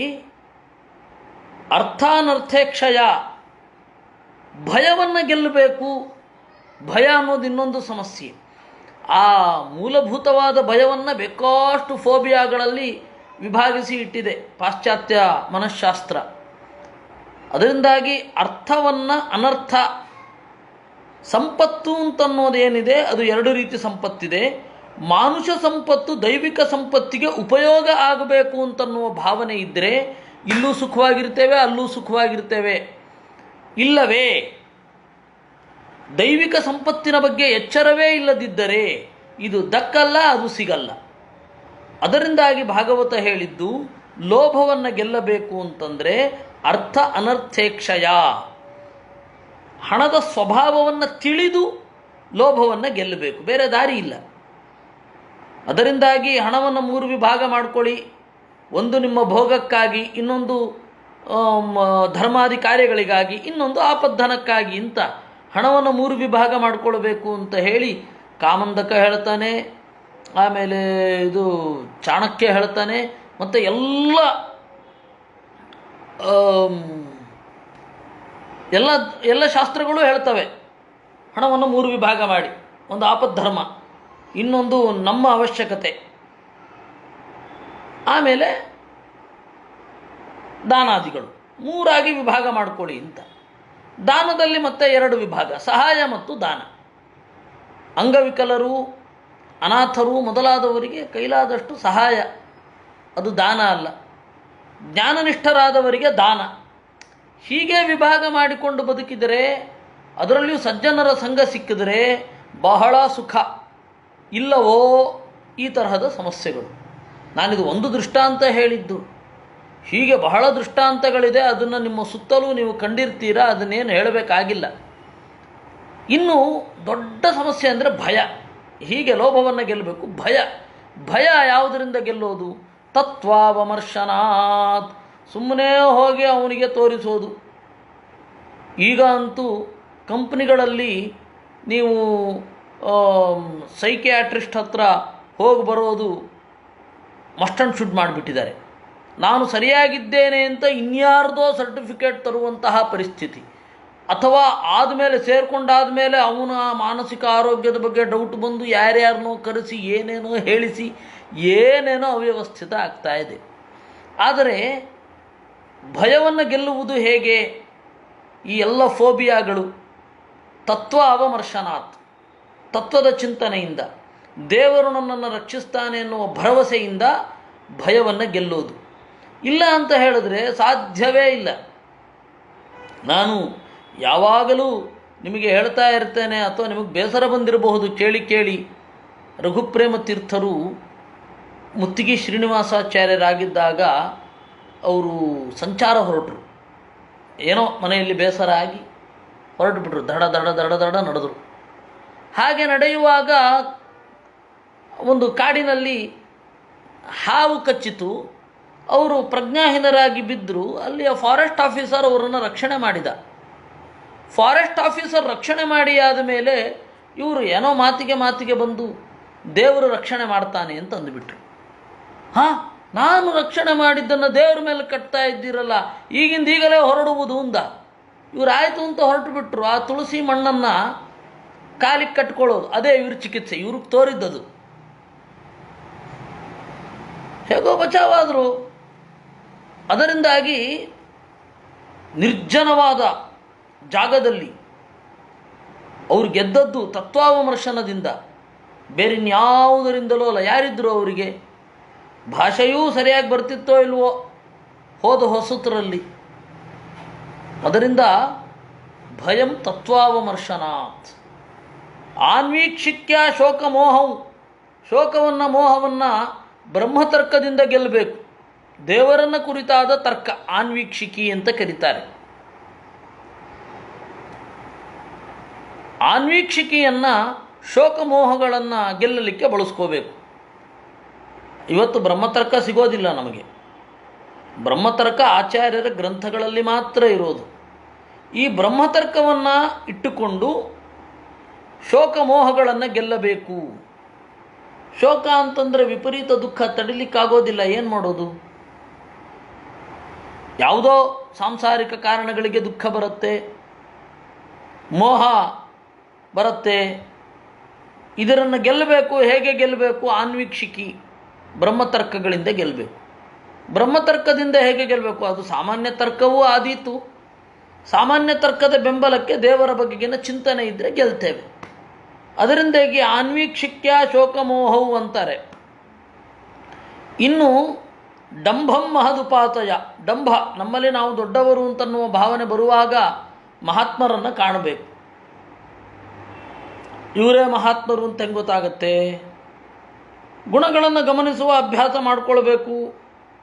ಅರ್ಥಾನರ್ಥೇಕ್ಷಯ, ಭಯವನ್ನು ಗೆಲ್ಲಬೇಕು. ಭಯ ಅನ್ನೋದು ಇನ್ನೊಂದು ಸಮಸ್ಯೆ. ಆ ಮೂಲಭೂತವಾದ ಭಯವನ್ನು ಬೇಕಾಷ್ಟು ಫೋಬಿಯಾಗಳಲ್ಲಿ ವಿಭಾಗಿಸಿ ಇಟ್ಟಿದೆ ಪಾಶ್ಚಾತ್ಯ ಮನಃಶಾಸ್ತ್ರ. ಅದರಿಂದಾಗಿ ಅರ್ಥವನ್ನು, ಅನರ್ಥ, ಸಂಪತ್ತು ಅಂತನ್ನೋದೇನಿದೆ ಅದು ಎರಡು ರೀತಿ ಸಂಪತ್ತಿದೆ. ಮಾನುಷ ಸಂಪತ್ತು ದೈವಿಕ ಸಂಪತ್ತಿಗೆ ಉಪಯೋಗ ಆಗಬೇಕು ಅಂತನ್ನುವ ಭಾವನೆ ಇದ್ದರೆ ಇಲ್ಲೂ ಸುಖವಾಗಿರ್ತೇವೆ, ಅಲ್ಲೂ ಸುಖವಾಗಿರ್ತೇವೆ. ಇಲ್ಲವೇ ದೈವಿಕ ಸಂಪತ್ತಿನ ಬಗ್ಗೆ ಎಚ್ಚರವೇ ಇಲ್ಲದಿದ್ದರೆ ಇದು ದಕ್ಕಲ್ಲ, ಅದು ಸಿಗಲ್ಲ. ಅದರಿಂದಾಗಿ ಭಾಗವತ ಹೇಳಿದ್ದು ಲೋಭವನ್ನು ಗೆಲ್ಲಬೇಕು ಅಂತಂದರೆ ಅರ್ಥ ಅನರ್ಥೇಕ್ಷಯ, ಹಣದ ಸ್ವಭಾವವನ್ನು ತಿಳಿದು ಲೋಭವನ್ನು ಗೆಲ್ಲಬೇಕು, ಬೇರೆ ದಾರಿ ಇಲ್ಲ. ಅದರಿಂದಾಗಿ ಹಣವನ್ನು 3 ವಿಭಾಗ ಮಾಡಿಕೊಳ್ಳಿ. ಒಂದು ನಿಮ್ಮ ಭೋಗಕ್ಕಾಗಿ, ಇನ್ನೊಂದು ಧರ್ಮಾದಿ ಕಾರ್ಯಗಳಿಗಾಗಿ, ಇನ್ನೊಂದು ಆಪದ್ಧನಕ್ಕಾಗಿ ಅಂತ ಹಣವನ್ನು 3 ವಿಭಾಗ ಮಾಡಿಕೊಳ್ಬೇಕು ಅಂತ ಹೇಳಿ ಕಾಮಂದಕ ಹೇಳ್ತಾನೆ, ಆಮೇಲೆ ಇದು ಚಾಣಕ್ಯ ಹೇಳ್ತಾನೆ, ಮತ್ತು ಎಲ್ಲ ಶಾಸ್ತ್ರಗಳು ಹೇಳ್ತವೆ ಹಣವನ್ನು 3 ವಿಭಾಗ ಮಾಡಿ. ಒಂದು ಆಪದ್ಧರ್ಮ, ಇನ್ನೊಂದು ನಮ್ಮ ಅವಶ್ಯಕತೆ, ಆಮೇಲೆ ದಾನಾದಿಗಳು, 3 ವಿಭಾಗ ಮಾಡಿಕೊಳ್ಳಿ ಅಂತ. ದಾನದಲ್ಲಿ ಮತ್ತೆ 2 ವಿಭಾಗ, ಸಹಾಯ ಮತ್ತು ದಾನ. ಅಂಗವಿಕಲರು, ಅನಾಥರು ಮೊದಲಾದವರಿಗೆ ಕೈಲಾದಷ್ಟು ಸಹಾಯ, ಅದು ದಾನ ಅಲ್ಲ. ಜ್ಞಾನನಿಷ್ಠರಾದವರಿಗೆ ದಾನ. ಹೀಗೆ ವಿಭಾಗ ಮಾಡಿಕೊಂಡು ಬದುಕಿದರೆ, ಅದರಲ್ಲಿಯೂ ಸಜ್ಜನರ ಸಂಘ ಸಿಕ್ಕಿದರೆ ಬಹಳ ಸುಖ. ಇಲ್ಲವೋ ಈ ತರಹದ ಸಮಸ್ಯೆಗಳು. ನಾನಿದು ಒಂದು ದೃಷ್ಟಾಂತ ಹೇಳಿದ್ದು, ಹೀಗೆ ಬಹಳ ದೃಷ್ಟಾಂತಗಳಿದೆ. ಅದನ್ನು ನಿಮ್ಮ ಸುತ್ತಲೂ ನೀವು ಕಂಡಿರ್ತೀರಾ, ಅದನ್ನೇನು ಹೇಳಬೇಕಾಗಿಲ್ಲ. ಇನ್ನು ದೊಡ್ಡ ಸಮಸ್ಯೆ ಅಂದರೆ ಭಯ. ಹೀಗೆ ಲೋಭವನ್ನು ಗೆಲ್ಲಬೇಕು. ಭಯ ಯಾವುದರಿಂದ ಗೆಲ್ಲೋದು? ತತ್ವಾವಮರ್ಶನಾತ್, ಸುಮ್ಮನೆ ಹೋಗಿ ಅವನಿಗೆ ತೋರಿಸೋದು. ಈಗ ಅಂತೂ ಕಂಪ್ನಿಗಳಲ್ಲಿ ನೀವು ಸೈಕಿಯಾಟ್ರಿಸ್ಟ್ ಹತ್ರ ಹೋಗಿ ಬರೋದು ಮಸ್ಟ್ ಆ್ಯಂಡ್ ಶುಡ್ ಮಾಡಿಬಿಟ್ಟಿದ್ದಾರೆ. ನಾನು ಸರಿಯಾಗಿದ್ದೇನೆ ಅಂತ ಇನ್ಯಾರ್ದೋ ಸರ್ಟಿಫಿಕೇಟ್ ತರುವಂತಹ ಪರಿಸ್ಥಿತಿ, ಅಥವಾ ಆದಮೇಲೆ ಸೇರಿಕೊಂಡಾದ ಮೇಲೆ ಅವನ ಮಾನಸಿಕ ಆರೋಗ್ಯದ ಬಗ್ಗೆ ಡೌಟ್ ಬಂದು ಯಾರ್ಯಾರನ್ನೋ ಕರೆಸಿ ಏನೇನೋ ಹೇಳಿಸಿ ಏನೇನೋ ಅವ್ಯವಸ್ಥಿತ ಆಗ್ತಾ ಇದೆ. ಆದರೆ ಭಯವನ್ನು ಗೆಲ್ಲುವುದು ಹೇಗೆ? ಈ ಎಲ್ಲ ಫೋಬಿಯಾಗಳು ತತ್ವ ಅವಮರ್ಶನಾತ್, ತತ್ವದ ಚಿಂತನೆಯಿಂದ, ದೇವರು ನನ್ನನ್ನು ರಕ್ಷಿಸ್ತಾನೆ ಎನ್ನುವ ಭರವಸೆಯಿಂದ ಭಯವನ್ನು ಗೆಲ್ಲೋದು. ಇಲ್ಲ ಅಂತ ಹೇಳಿದ್ರೆ ಸಾಧ್ಯವೇ ಇಲ್ಲ. ನಾನು ಯಾವಾಗಲೂ ನಿಮಗೆ ಹೇಳ್ತಾ ಇರ್ತೇನೆ, ಅಥವಾ ನಿಮಗೆ ಬೇಸರ ಬಂದಿರಬಹುದು ಕೇಳಿ ಕೇಳಿ, ರಘುಪ್ರೇಮ ತೀರ್ಥರು ಮುತ್ತಿಗೆ ಶ್ರೀನಿವಾಸಾಚಾರ್ಯರಾಗಿದ್ದಾಗ ಅವರು ಸಂಚಾರ ಹೊರಟರು. ಏನೋ ಮನೆಯಲ್ಲಿ ಬೇಸರ ಆಗಿ ಹೊರಟುಬಿಟ್ರು, ದಡ ದಡ ದಡ ದಡ ನಡೆದರು. ಹಾಗೆ ನಡೆಯುವಾಗ ಒಂದು ಕಾಡಿನಲ್ಲಿ ಹಾವು ಕಚ್ಚಿತು. ಅವರು ಪ್ರಜ್ಞಾಹೀನರಾಗಿ ಬಿದ್ದರು. ಅಲ್ಲಿಯ ಫಾರೆಸ್ಟ್ ಆಫೀಸರ್ ಅವರನ್ನು ರಕ್ಷಣೆ ಮಾಡಿದ. ಫಾರೆಸ್ಟ್ ಆಫೀಸರ್ ರಕ್ಷಣೆ ಮಾಡಿ ಆದ ಮೇಲೆ ಇವರು ಏನೋ ಮಾತಿಗೆ ಬಂದು ದೇವರು ರಕ್ಷಣೆ ಮಾಡ್ತಾನೆ ಅಂತ ಅಂದುಬಿಟ್ರು. ನಾನು ರಕ್ಷಣೆ ಮಾಡಿದ್ದನ್ನು ದೇವರ ಮೇಲೆ ಕಟ್ತಾ ಇದ್ದೀರಲ್ಲ, ಈಗಲೇ ಹೊರಡುವುದು ಅಂದ. ಇವರು ಆಯಿತು ಅಂತ ಹೊರಟು ಬಿಟ್ಟರು. ಆ ತುಳಸಿ ಮಣ್ಣನ್ನು ಕಾಲಿಗೆ ಕಟ್ಕೊಳ್ಳೋದು, ಅದೇ ಇವ್ರ ಚಿಕಿತ್ಸೆ, ಇವ್ರಿಗೆ ತೋರಿದ್ದದು. ಹೇಗೋ ಬಚಾವಾದರು. ಅದರಿಂದಾಗಿ ನಿರ್ಜನವಾದ ಜಾಗದಲ್ಲಿ ಅವರು ಗೆದ್ದದ್ದು ತತ್ವಾವಮರ್ಶನದಿಂದ, ಬೇರಿನ್ಯಾವುದರಿಂದಲೂ ಅಲ್ಲ. ಯಾರಿದ್ರು ಅವರಿಗೆ? ಭಾಷೆಯೂ ಸರಿಯಾಗಿ ಬರ್ತಿತ್ತೋ ಇಲ್ವೋ ಹೋದ ಹೊಸತರಲ್ಲಿ. ಅದರಿಂದ ಭಯಂ ತತ್ವಾವಮರ್ಶನಾತ್. ಆನ್ವೀಕ್ಷಿಕ್ಯ ಶೋಕಮೋಹವು, ಶೋಕವನ್ನು ಮೋಹವನ್ನು ಬ್ರಹ್ಮತರ್ಕದಿಂದ ಗೆಲ್ಲಬೇಕು. ದೇವರನ್ನು ಕುರಿತಾದ ತರ್ಕ ಆನ್ವೀಕ್ಷಿಕಿ ಅಂತ ಕರೀತಾರೆ. ಆನ್ವೀಕ್ಷಿಕೆಯನ್ನು ಶೋಕಮೋಹಗಳನ್ನು ಗೆಲ್ಲಲಿಕ್ಕೆ ಬಳಸ್ಕೋಬೇಕು. ಇವತ್ತು ಬ್ರಹ್ಮತರ್ಕ ಸಿಗೋದಿಲ್ಲ ನಮಗೆ. ಬ್ರಹ್ಮತರ್ಕ ಆಚಾರ್ಯರ ಗ್ರಂಥಗಳಲ್ಲಿ ಮಾತ್ರ ಇರೋದು. ಈ ಬ್ರಹ್ಮತರ್ಕವನ್ನು ಇಟ್ಟುಕೊಂಡು ಶೋಕಮೋಹಗಳನ್ನು ಗೆಲ್ಲಬೇಕು. ಶೋಕ ಅಂತಂದರೆ ವಿಪರೀತ ದುಃಖ, ತಡಿಲಿಕ್ಕಾಗೋದಿಲ್ಲ. ಏನು ಮಾಡೋದು? ಯಾವುದೋ ಸಾಂಸಾರಿಕ ಕಾರಣಗಳಿಗೆ ದುಃಖ ಬರುತ್ತೆ, ಮೋಹ ಬರುತ್ತೆ. ಇದರನ್ನು ಗೆಲ್ಲಬೇಕು. ಹೇಗೆ ಗೆಲ್ಲಬೇಕು? ಆನ್ವೀಕ್ಷಿಕಿ ಬ್ರಹ್ಮತರ್ಕಗಳಿಂದ ಗೆಲ್ಲಬೇಕು. ಬ್ರಹ್ಮತರ್ಕದಿಂದ ಹೇಗೆ ಗೆಲ್ಲಬೇಕು? ಅದು ಸಾಮಾನ್ಯ ತರ್ಕವೂ ಆದೀತು. ಸಾಮಾನ್ಯ ತರ್ಕದ ಬೆಂಬಲಕ್ಕೆ ದೇವರ ಬಗೆಗಿನ ಚಿಂತನೆ ಇದ್ದರೆ ಗೆಲ್ತೇವೆ. ಅದರಿಂದಾಗಿ ಆನ್ವೀಕ್ಷಿಕ್ಯ ಶೋಕಮೋಹವು ಅಂತಾರೆ. ಇನ್ನು ಡಂಭಂ ಮಹದುಪಾತಯ, ಡಂಭ, ನಮ್ಮಲ್ಲಿ ನಾವು ದೊಡ್ಡವರು ಅಂತನ್ನುವ ಭಾವನೆ ಬರುವಾಗ ಮಹಾತ್ಮರನ್ನು ಕಾಣಬೇಕು. ಇವರೇ ಮಹಾತ್ಮರು ಅಂತ ಹೆಂಗೆ ಗೊತ್ತಾಗತ್ತೆ? ಗುಣಗಳನ್ನು ಗಮನಿಸುವ ಅಭ್ಯಾಸ ಮಾಡಿಕೊಳ್ಬೇಕು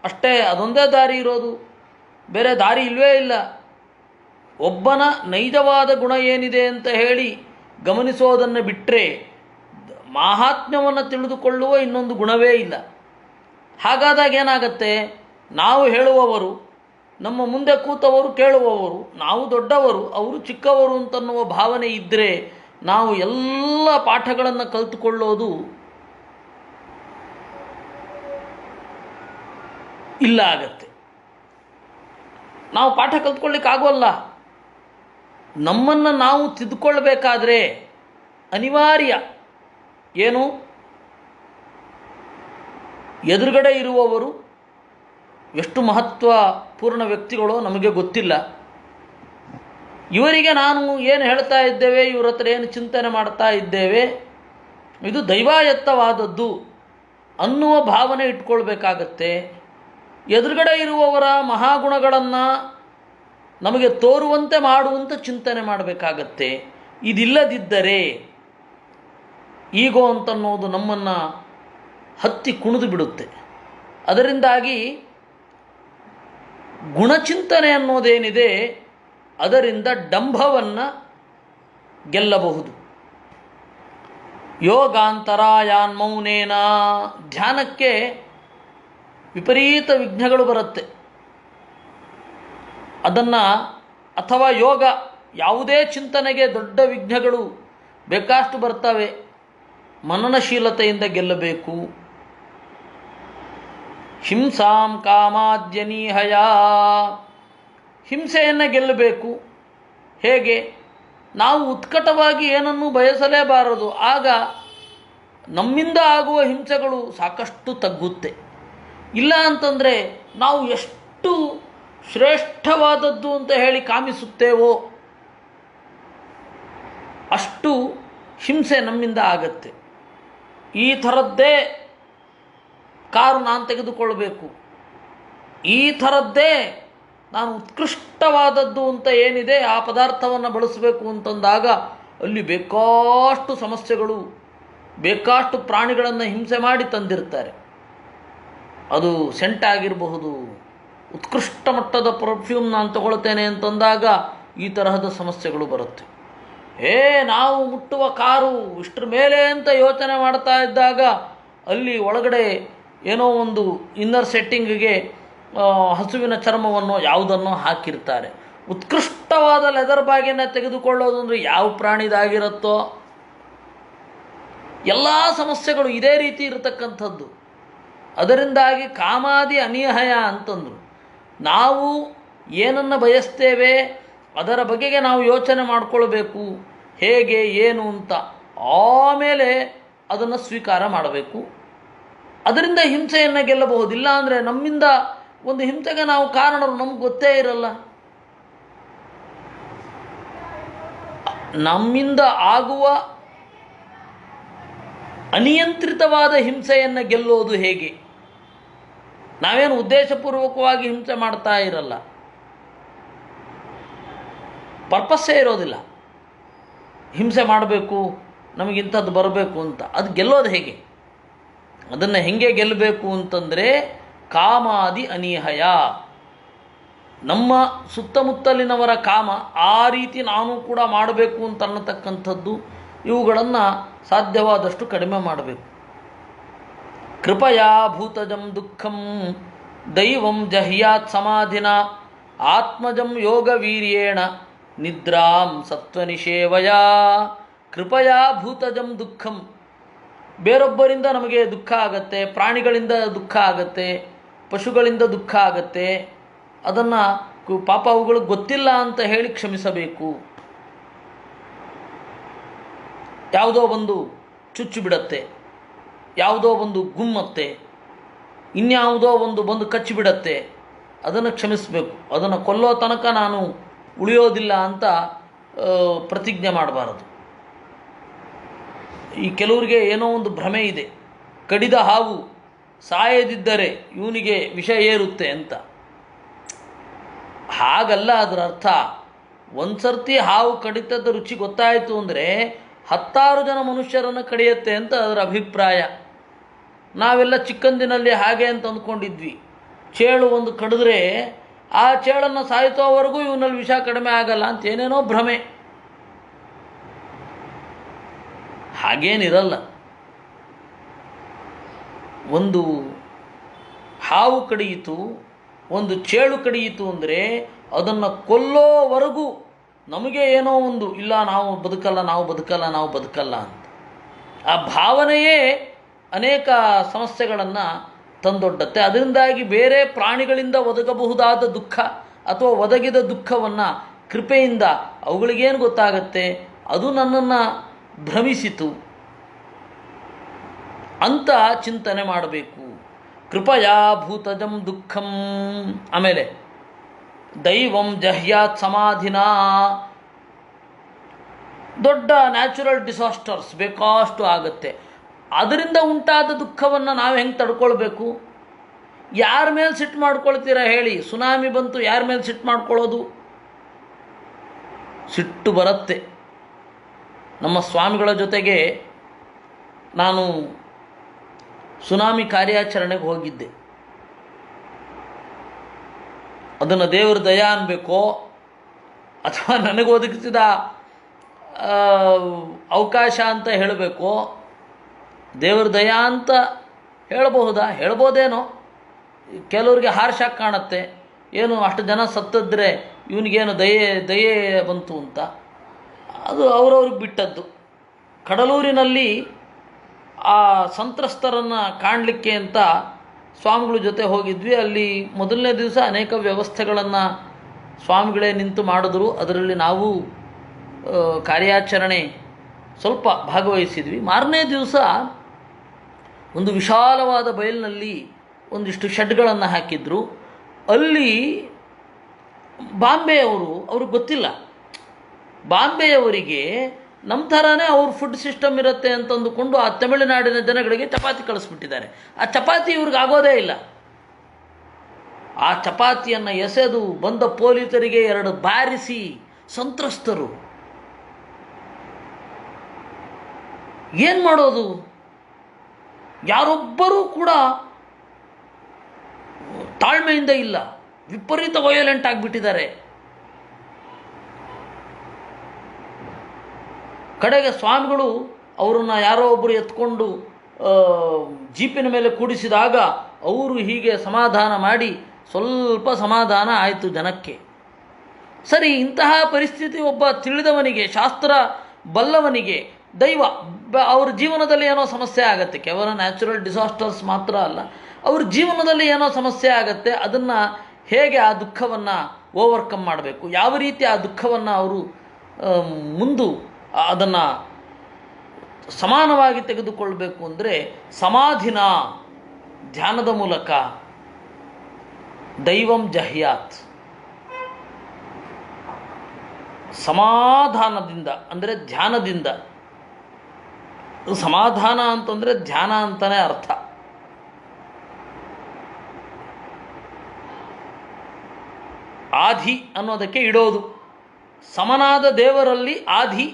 ಅಷ್ಟೇ. ಅದೊಂದೇ ದಾರಿ ಇರೋದು, ಬೇರೆ ದಾರಿ ಇಲ್ಲವೇ ಇಲ್ಲ. ಒಬ್ಬನ ನೈಜವಾದ ಗುಣ ಏನಿದೆ ಅಂತ ಹೇಳಿ ಗಮನಿಸೋದನ್ನು ಬಿಟ್ಟರೆ ಮಾಹಾತ್ಮ್ಯವನ್ನು ತಿಳಿದುಕೊಳ್ಳುವ ಇನ್ನೊಂದು ಗುಣವೇ ಇಲ್ಲ. ಹಾಗಾದಾಗ ಏನಾಗತ್ತೆ? ನಾವು ಹೇಳುವವರು, ನಮ್ಮ ಮುಂದೆ ಕೂತವರು ಕೇಳುವವರು, ನಾವು ದೊಡ್ಡವರು ಅವರು ಚಿಕ್ಕವರು ಅಂತನ್ನುವ ಭಾವನೆ ಇದ್ದರೆ ನಾವು ಎಲ್ಲ ಪಾಠಗಳನ್ನು ಕಲಿತುಕೊಳ್ಳೋದು ಇಲ್ಲ ಆಗತ್ತೆ. ನಾವು ಪಾಠ ಕಲ್ತ್ಕೊಳ್ಳಿಕ್ಕಾಗೋಲ್ಲ. ನಮ್ಮನ್ನು ನಾವು ತಿದ್ದುಕೊಳ್ಬೇಕಾದ್ರೆ ಅನಿವಾರ್ಯ ಏನು? ಎದುರುಗಡೆ ಇರುವವರು ಎಷ್ಟು ಮಹತ್ವಪೂರ್ಣ ವ್ಯಕ್ತಿಗಳೋ ನಮಗೆ ಗೊತ್ತಿಲ್ಲ. ಇವರಿಗೆ ನಾನು ಏನು ಹೇಳ್ತಾ ಇದ್ದೇವೆ, ಇವ್ರ ಹತ್ರ ಏನು ಚಿಂತನೆ ಮಾಡ್ತಾ ಇದ್ದೇವೆ, ಇದು ದೈವಾಯತ್ತವಾದದ್ದು ಅನ್ನುವ ಭಾವನೆ ಇಟ್ಕೊಳ್ಬೇಕಾಗತ್ತೆ. ಎದುರುಗಡೆ ಇರುವವರ ಮಹಾಗುಣಗಳನ್ನು ನಮಗೆ ತೋರುವಂತೆ ಮಾಡುವಂಥ ಚಿಂತನೆ ಮಾಡಬೇಕಾಗತ್ತೆ. ಇದಿಲ್ಲದಿದ್ದರೆ ಈಗೋ ಅಂತನ್ನೋದು ನಮ್ಮನ್ನು ಹತ್ತಿ ಕುಣಿದು ಬಿಡುತ್ತೆ. ಅದರಿಂದಾಗಿ ಗುಣಚಿಂತನೆ ಅನ್ನೋದೇನಿದೆ ಅದರಿಂದ ಡಂಭವನ್ನು ಗೆಲ್ಲಬಹುದು. ಯೋಗಾಂತರಾಯಾನ್ ಮೌನೇನ, ಧ್ಯಾನಕ್ಕೆ ವಿಪರೀತ ವಿಘ್ನಗಳು ಬರುತ್ತೆ. ಅದನ್ನು ಅಥವಾ ಯಾವುದೇ ಚಿಂತನೆಗೆ ದೊಡ್ಡ ವಿಘ್ನಗಳು ಬೇಕಾಷ್ಟು ಬರ್ತವೆ. ಮನನಶೀಲತೆಯಿಂದ ಗೆಲ್ಲಬೇಕು. ಹಿಂಸಾಂ ಕಾಮಾದ್ಯನೀಹಯ, ಹಿಂಸೆಯನ್ನು ಗೆಲ್ಲಬೇಕು. ಹೇಗೆ? ನಾವು ಉತ್ಕಟವಾಗಿ ಏನನ್ನೂ ಬಯಸಲೇಬಾರದು. ಆಗ ನಮ್ಮಿಂದ ಆಗುವ ಹಿಂಸೆಗಳು ಸಾಕಷ್ಟು ತಗ್ಗುತ್ತೆ. ಇಲ್ಲ ಅಂತಂದರೆ ನಾವು ಎಷ್ಟು ಶ್ರೇಷ್ಠವಾದದ್ದು ಅಂತ ಹೇಳಿ ಕಾಮಿಸುತ್ತೇವೋ ಅಷ್ಟು ಹಿಂಸೆ ನಮ್ಮಿಂದ ಆಗತ್ತೆ. ಈ ಥರದ್ದೇ ಕಾರು ನಾನು ತೆಗೆದುಕೊಳ್ಬೇಕು, ಈ ಥರದ್ದೇ ನಾನು ಉತ್ಕೃಷ್ಟವಾದದ್ದು ಅಂತ ಏನಿದೆ ಆ ಪದಾರ್ಥವನ್ನು ಬಳಸಬೇಕು ಅಂತಂದಾಗ ಅಲ್ಲಿ ಬೇಕಾಷ್ಟು ಸಮಸ್ಯೆಗಳು, ಬೇಕಾಷ್ಟು ಪ್ರಾಣಿಗಳನ್ನು ಹಿಂಸೆ ಮಾಡಿ ತಂದಿರ್ತಾರೆ. ಅದು ಸೆಂಟ್ ಆಗಿರಬಹುದು, ಉತ್ಕೃಷ್ಟ ಮಟ್ಟದ ಪರ್ಫ್ಯೂಮ್ ನಾನು ತಗೊಳ್ತೇನೆ ಅಂತಂದಾಗ ಈ ತರಹದ ಸಮಸ್ಯೆಗಳು ಬರುತ್ತೆ. ನಾವು ಮುಟ್ಟುವ ಕಾರು ಇಷ್ಟರ ಮೇಲೆ ಅಂತ ಯೋಚನೆ ಮಾಡ್ತಾ ಇದ್ದಾಗ ಅಲ್ಲಿ ಒಳಗಡೆ ಏನೋ ಒಂದು ಇನ್ನರ್ ಸೆಟ್ಟಿಂಗಿಗೆ ಹಸುವಿನ ಚರ್ಮವನ್ನು ಯಾವುದನ್ನೋ ಹಾಕಿರ್ತಾರೆ. ಉತ್ಕೃಷ್ಟವಾದ ಲೆದರ್ ಬ್ಯಾಗನ್ನು ತೆಗೆದುಕೊಳ್ಳೋದು ಅಂದರೆ ಯಾವ ಪ್ರಾಣಿದಾಗಿರುತ್ತೋ. ಎಲ್ಲ ಸಮಸ್ಯೆಗಳು ಇದೇ ರೀತಿ ಇರತಕ್ಕಂಥದ್ದು. ಅದರಿಂದಾಗಿ ಕಾಮಾದಿ ಅನಿಹಯ ಅಂತಂದರು. ನಾವು ಏನನ್ನು ಬಯಸ್ತೇವೆ ಅದರ ಬಗೆಗೆ ನಾವು ಯೋಚನೆ ಮಾಡಿಕೊಳ್ಬೇಕು, ಹೇಗೆ ಏನು ಅಂತ. ಆಮೇಲೆ ಅದನ್ನು ಸ್ವೀಕಾರ ಮಾಡಬೇಕು. ಅದರಿಂದ ಹಿಂಸೆಯನ್ನು ಗೆಲ್ಲಬಹುದು. ಇಲ್ಲ ಅಂದರೆ ನಮ್ಮಿಂದ ಒಂದು ಹಿಂಸೆಗೆ ನಾವು ಕಾರಣರು ನಮ್ಗೆ ಗೊತ್ತೇ ಇರಲ್ಲ. ನಮ್ಮಿಂದ ಆಗುವ ಅನಿಯಂತ್ರಿತವಾದ ಹಿಂಸೆಯನ್ನು ಗೆಲ್ಲೋದು ಹೇಗೆ? ನಾವೇನು ಉದ್ದೇಶಪೂರ್ವಕವಾಗಿ ಹಿಂಸೆ ಮಾಡ್ತಾ ಇರಲ್ಲ, ಪರ್ಪಸ್ಸೇ ಇರೋದಿಲ್ಲ. ಹಿಂಸೆ ಮಾಡಬೇಕು, ನಮಗಿಂಥದ್ದು ಬರಬೇಕು ಅಂತ. ಅದು ಗೆಲ್ಲೋದು ಹೇಗೆ? ಅದನ್ನು ಹೆಂಗೆ ಗೆಲ್ಲಬೇಕು ಅಂತಂದರೆ ಕಾಮಾದಿ ಅನಿಹಯ. ನಮ್ಮ ಸುತ್ತಮುತ್ತಲಿನವರ ಕಾಮ ಆ ರೀತಿ ನಾನು ಕೂಡ ಮಾಡಬೇಕು ಅಂತ ಅನ್ನತಕ್ಕಂಥದ್ದು, ಇವುಗಳನ್ನು ಸಾಧ್ಯವಾದಷ್ಟು ಕಡಿಮೆ ಮಾಡಬೇಕು. ಕೃಪಯಾ ಭೂತಜಂ ದುಃಖಂ ದೈವಂ ಜಹ್ಯಾತ್ ಸಮಾಧಿನ ಆತ್ಮಜಂ ಯೋಗ ವೀರ್ಯೇಣ ನಿದ್ರಾಂ ಸತ್ವನಿಷೇವಯ. ಕೃಪಯಾ ಭೂತಜಂ ದುಃಖಂ, ಬೇರೊಬ್ಬರಿಂದ ನಮಗೆ ದುಃಖ ಆಗತ್ತೆ, ಪ್ರಾಣಿಗಳಿಂದ ದುಃಖ ಆಗತ್ತೆ, ಪಶುಗಳಿಂದ ದುಃಖ ಆಗತ್ತೆ. ಅದನ್ನು ಪಾಪ ಅವುಗಳಿಗೆ ಗೊತ್ತಿಲ್ಲ ಅಂತ ಹೇಳಿ ಕ್ಷಮಿಸಬೇಕು. ಯಾವುದೋ ಒಂದು ಚುಚ್ಚು ಬಿಡತ್ತೆ, ಯಾವುದೋ ಒಂದು ಗುಮ್ಮತ್ತೆ, ಇನ್ಯಾವುದೋ ಒಂದು ಬಂದು ಕಚ್ಚಿಬಿಡತ್ತೆ, ಅದನ್ನು ಕ್ಷಮಿಸಬೇಕು. ಅದನ್ನು ಕೊಲ್ಲೋ ತನಕ ನಾನು ಉಳಿಯೋದಿಲ್ಲ ಅಂತ ಪ್ರತಿಜ್ಞೆ ಮಾಡಬಾರದು. ಈ ಕೆಲವರಿಗೆ ಏನೋ ಒಂದು ಭ್ರಮೆ ಇದೆ, ಕಡಿದ ಹಾವು ಸಾಯದಿದ್ದರೆ ಇವನಿಗೆ ವಿಷ ಏರುತ್ತೆ ಅಂತ. ಹಾಗಲ್ಲ ಅದರ ಅರ್ಥ. ಒಂದು ಸರ್ತಿ ಹಾವು ಕಡಿತದ ರುಚಿ ಗೊತ್ತಾಯಿತು ಅಂದರೆ 10 ಜನ ಮನುಷ್ಯರನ್ನು ಕಡಿಯುತ್ತೆ ಅಂತ ಅದರ ಅಭಿಪ್ರಾಯ. ನಾವೆಲ್ಲ ಚಿಕ್ಕಂದಿನಲ್ಲಿ ಹಾಗೆ ಅಂತ ಅಂದ್ಕೊಂಡಿದ್ವಿ. ಚೇಳು ಒಂದು ಕಡಿದ್ರೆ ಆ ಚೇಳನ್ನು ಸಾಯಿಸೋವರೆಗೂ ಇವನಲ್ಲಿ ವಿಷ ಕಡಿಮೆ ಆಗಲ್ಲ ಅಂತ ಏನೇನೋ ಭ್ರಮೆ. ಹಾಗೇನಿರಲ್ಲ. ಒಂದು ಹಾವು ಕಡಿಯಿತು, ಒಂದು ಚೇಳು ಕಡಿಯಿತು ಅಂದರೆ ಅದನ್ನು ಕೊಲ್ಲೋವರೆಗೂ ನಮಗೆ ಏನೋ ಒಂದು ಇಲ್ಲ, ನಾವು ಬದುಕಲ್ಲ, ನಾವು ಬದುಕಲ್ಲ, ನಾವು ಬದುಕಲ್ಲ ಅಂತ. ಆ ಭಾವನೆಯೇ ಅನೇಕ ಸಮಸ್ಯೆಗಳನ್ನು ತಂದೊಡ್ಡತ್ತೆ. ಅದರಿಂದಾಗಿ ಬೇರೆ ಪ್ರಾಣಿಗಳಿಂದ ಒದಗಬಹುದಾದ ದುಃಖ ಅಥವಾ ಒದಗಿದ ದುಃಖವನ್ನು ಕೃಪೆಯಿಂದ ಅವುಗಳಿಗೇನು ಗೊತ್ತಾಗತ್ತೆ, ಅದು ನನ್ನನ್ನು ಭ್ರಮಿಸಿತು ಅಂತ ಚಿಂತನೆ ಮಾಡಬೇಕು. ಕೃಪಯಾ ಭೂತಜಂ ದುಃಖಂ. ಆಮೇಲೆ ದೈವಂ ಜಹ್ಯಾತ್ ಸಮಾಧಿನ. ದೊಡ್ಡ ನ್ಯಾಚುರಲ್ ಡಿಸಾಸ್ಟರ್ಸ್ ಬೇಕಾಷ್ಟು ಆಗುತ್ತೆ. ಅದರಿಂದ ಉಂಟಾದ ದುಃಖವನ್ನು ನಾವು ಹೆಂಗೆ ತಡ್ಕೊಳ್ಬೇಕು? ಯಾರ ಮೇಲೆ ಸಿಟ್ಟು ಮಾಡ್ಕೊಳ್ತೀರಾ ಹೇಳಿ? ಸುನಾಮಿ ಬಂತು, ಯಾರ ಮೇಲೆ ಸಿಟ್ಟು ಮಾಡ್ಕೊಳ್ಳೋದು? ಸಿಟ್ಟು ಬರುತ್ತೆ. ನಮ್ಮ ಸ್ವಾಮಿಗಳ ಜೊತೆಗೆ ನಾನು ಸುನಾಮಿ ಕಾರ್ಯಾಚರಣೆಗೆ ಹೋಗಿದ್ದೆ. ಅದನ್ನು ದೇವರ ದಯಾ ಅನ್ಬೇಕೋ ಅಥವಾ ನನಗೆ ಒದಗಿಸಿದ ಅವಕಾಶ ಅಂತ ಹೇಳಬೇಕೋ? ದೇವರ ದಯಾ ಅಂತ ಹೇಳಬಹುದಾ? ಹೇಳ್ಬೋದೇನೋ. ಕೆಲವರಿಗೆ ಹಾರ್ಷಾಗಿ ಕಾಣುತ್ತೆ, ಏನು ಅಷ್ಟು ಜನ ಸತ್ತಿದ್ರೆ ಇವನಿಗೇನು ದಯೆ ಬಂತು ಅಂತ. ಅದು ಅವರವ್ರಿಗೆ ಬಿಟ್ಟದ್ದು. ಕಡಲೂರಿನಲ್ಲಿ ಆ ಸಂತ್ರಸ್ತರನ್ನು ಕಾಣಲಿಕ್ಕೆ ಅಂತ ಸ್ವಾಮಿಗಳ ಜೊತೆ ಹೋಗಿದ್ವಿ. ಅಲ್ಲಿ ಮೊದಲನೇ ದಿವಸ ಅನೇಕ ವ್ಯವಸ್ಥೆಗಳನ್ನು ಸ್ವಾಮಿಗಳೇ ನಿಂತು ಮಾಡಿದ್ರು. ಅದರಲ್ಲಿ ನಾವು ಕಾರ್ಯಾಚರಣೆ ಸ್ವಲ್ಪ ಭಾಗವಹಿಸಿದ್ವಿ. ಮಾರನೇ ದಿವಸ ಒಂದು ವಿಶಾಲವಾದ ಬಯಲಿನಲ್ಲಿ ಒಂದಿಷ್ಟು ಶೆಡ್ಗಳನ್ನು ಹಾಕಿದ್ರು. ಅಲ್ಲಿ ಅವ್ರಿಗೆ ಗೊತ್ತಿಲ್ಲ. ಬಾಂಬೆಯವರಿಗೆ ನಮ್ಮ ಥರನೇ ಅವ್ರ ಫುಡ್ ಸಿಸ್ಟಮ್ ಇರುತ್ತೆ ಅಂತಂದುಕೊಂಡು ಆ ತಮಿಳುನಾಡಿನ ಜನಗಳಿಗೆ ಚಪಾತಿ ಕಳಿಸ್ಬಿಟ್ಟಿದ್ದಾರೆ. ಆ ಚಪಾತಿ ಇವ್ರಿಗೆ ಆಗೋದೇ ಇಲ್ಲ. ಆ ಚಪಾತಿಯನ್ನು ಎಸೆದು ಬಂದ ಪೊಲೀಸರಿಗೆ 2 ಬಾರಿಸಿ ಸಂತ್ರಸ್ತರು. ಏನು ಮಾಡೋದು? ಯಾರೊಬ್ಬರೂ ಕೂಡ ತಾಳ್ಮೆಯಿಂದ ಇಲ್ಲ. ವಿಪರೀತ ವಯೋಲೆಂಟ್ ಆಗಿಬಿಟ್ಟಿದ್ದಾರೆ. ಕಡೆಗೆ ಸ್ವಾಮಿಗಳು ಅವರನ್ನು ಯಾರೋ ಒಬ್ಬರು ಎತ್ಕೊಂಡು ಜೀಪಿನ ಮೇಲೆ ಕೂಡಿಸಿದಾಗ ಅವರು ಹೀಗೆ ಸಮಾಧಾನ ಮಾಡಿ ಸ್ವಲ್ಪ ಸಮಾಧಾನ ಆಯಿತು ಜನಕ್ಕೆ. ಸರಿ, ಇಂತಹ ಪರಿಸ್ಥಿತಿ ಒಬ್ಬ ತಿಳಿದವನಿಗೆ, ಶಾಸ್ತ್ರ ಬಲ್ಲವನಿಗೆ, ದೈವ ಅವ್ರ ಜೀವನದಲ್ಲಿ ಏನೋ ಸಮಸ್ಯೆ ಆಗುತ್ತೆ. ಕೇವಲ ನ್ಯಾಚುರಲ್ ಡಿಸಾಸ್ಟರ್ಸ್ ಮಾತ್ರ ಅಲ್ಲ, ಅವ್ರ ಜೀವನದಲ್ಲಿ ಏನೋ ಸಮಸ್ಯೆ ಆಗುತ್ತೆ. ಅದನ್ನು ಹೇಗೆ ಆ ದುಃಖವನ್ನು ಓವರ್ಕಮ್ ಮಾಡಬೇಕು, ಯಾವ ರೀತಿ ಆ ದುಃಖವನ್ನು ಅವರು ಅದನ್ನು ಸಮಾನವಾಗಿ ತೆಗೆದುಕೊಳ್ಬೇಕು ಅಂದರೆ ಸಮಾಧಿನ, ಧ್ಯಾನದ ಮೂಲಕ, ದೈವಂ ಜಹ್ಯಾತ್, ಸಮಾಧಾನದಿಂದ ಅಂದರೆ ಧ್ಯಾನದಿಂದ. ಸಮಾಧಾನ ಅಂತಂದರೆ ಧ್ಯಾನ ಅಂತಲೇ ಅರ್ಥ. ಆಧಿ ಅನ್ನೋದಕ್ಕೆ ಇಡೋದು, ಸಮನಾದ ದೇವರಲ್ಲಿ ಆಧಿ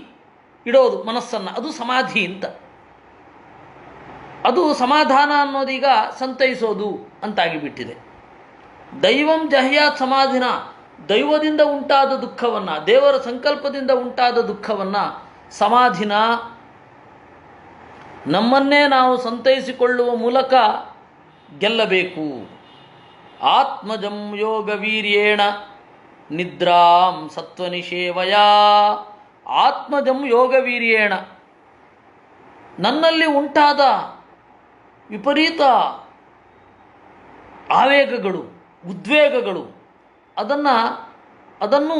ಇಡೋದು ಮನಸ್ಸನ್ನು, ಅದು ಸಮಾಧಿ ಅಂತ. ಅದು ಸಮಾಧಾನ ಅನ್ನೋದೀಗ ಸಂತೈಸೋದು ಅಂತಾಗಿಬಿಟ್ಟಿದೆ. ದೈವಂ ಜಹ್ಯಾತ್ ಸಮಾಧಿನ, ದೈವದಿಂದ ಉಂಟಾದ ದುಃಖವನ್ನು, ದೇವರ ಸಂಕಲ್ಪದಿಂದ ಉಂಟಾದ ದುಃಖವನ್ನು ಸಮಾಧಿನ, ನಮ್ಮನ್ನೇ ನಾವು ಸಂತೈಸಿಕೊಳ್ಳುವ ಮೂಲಕ ಗೆಲ್ಲಬೇಕು. ಆತ್ಮಜಂ ಯೋಗ ವೀರ್ಯೇಣ ನಿದ್ರಾಂ ಸತ್ವನಿಷೇವಯ. ಆತ್ಮಜಂ ಯೋಗ ವೀರ್ಯೇಣ, ನನ್ನಲ್ಲಿ ಉಂಟಾದ ವಿಪರೀತ ಆವೇಗಗಳು, ಉದ್ವೇಗಗಳು, ಅದನ್ನು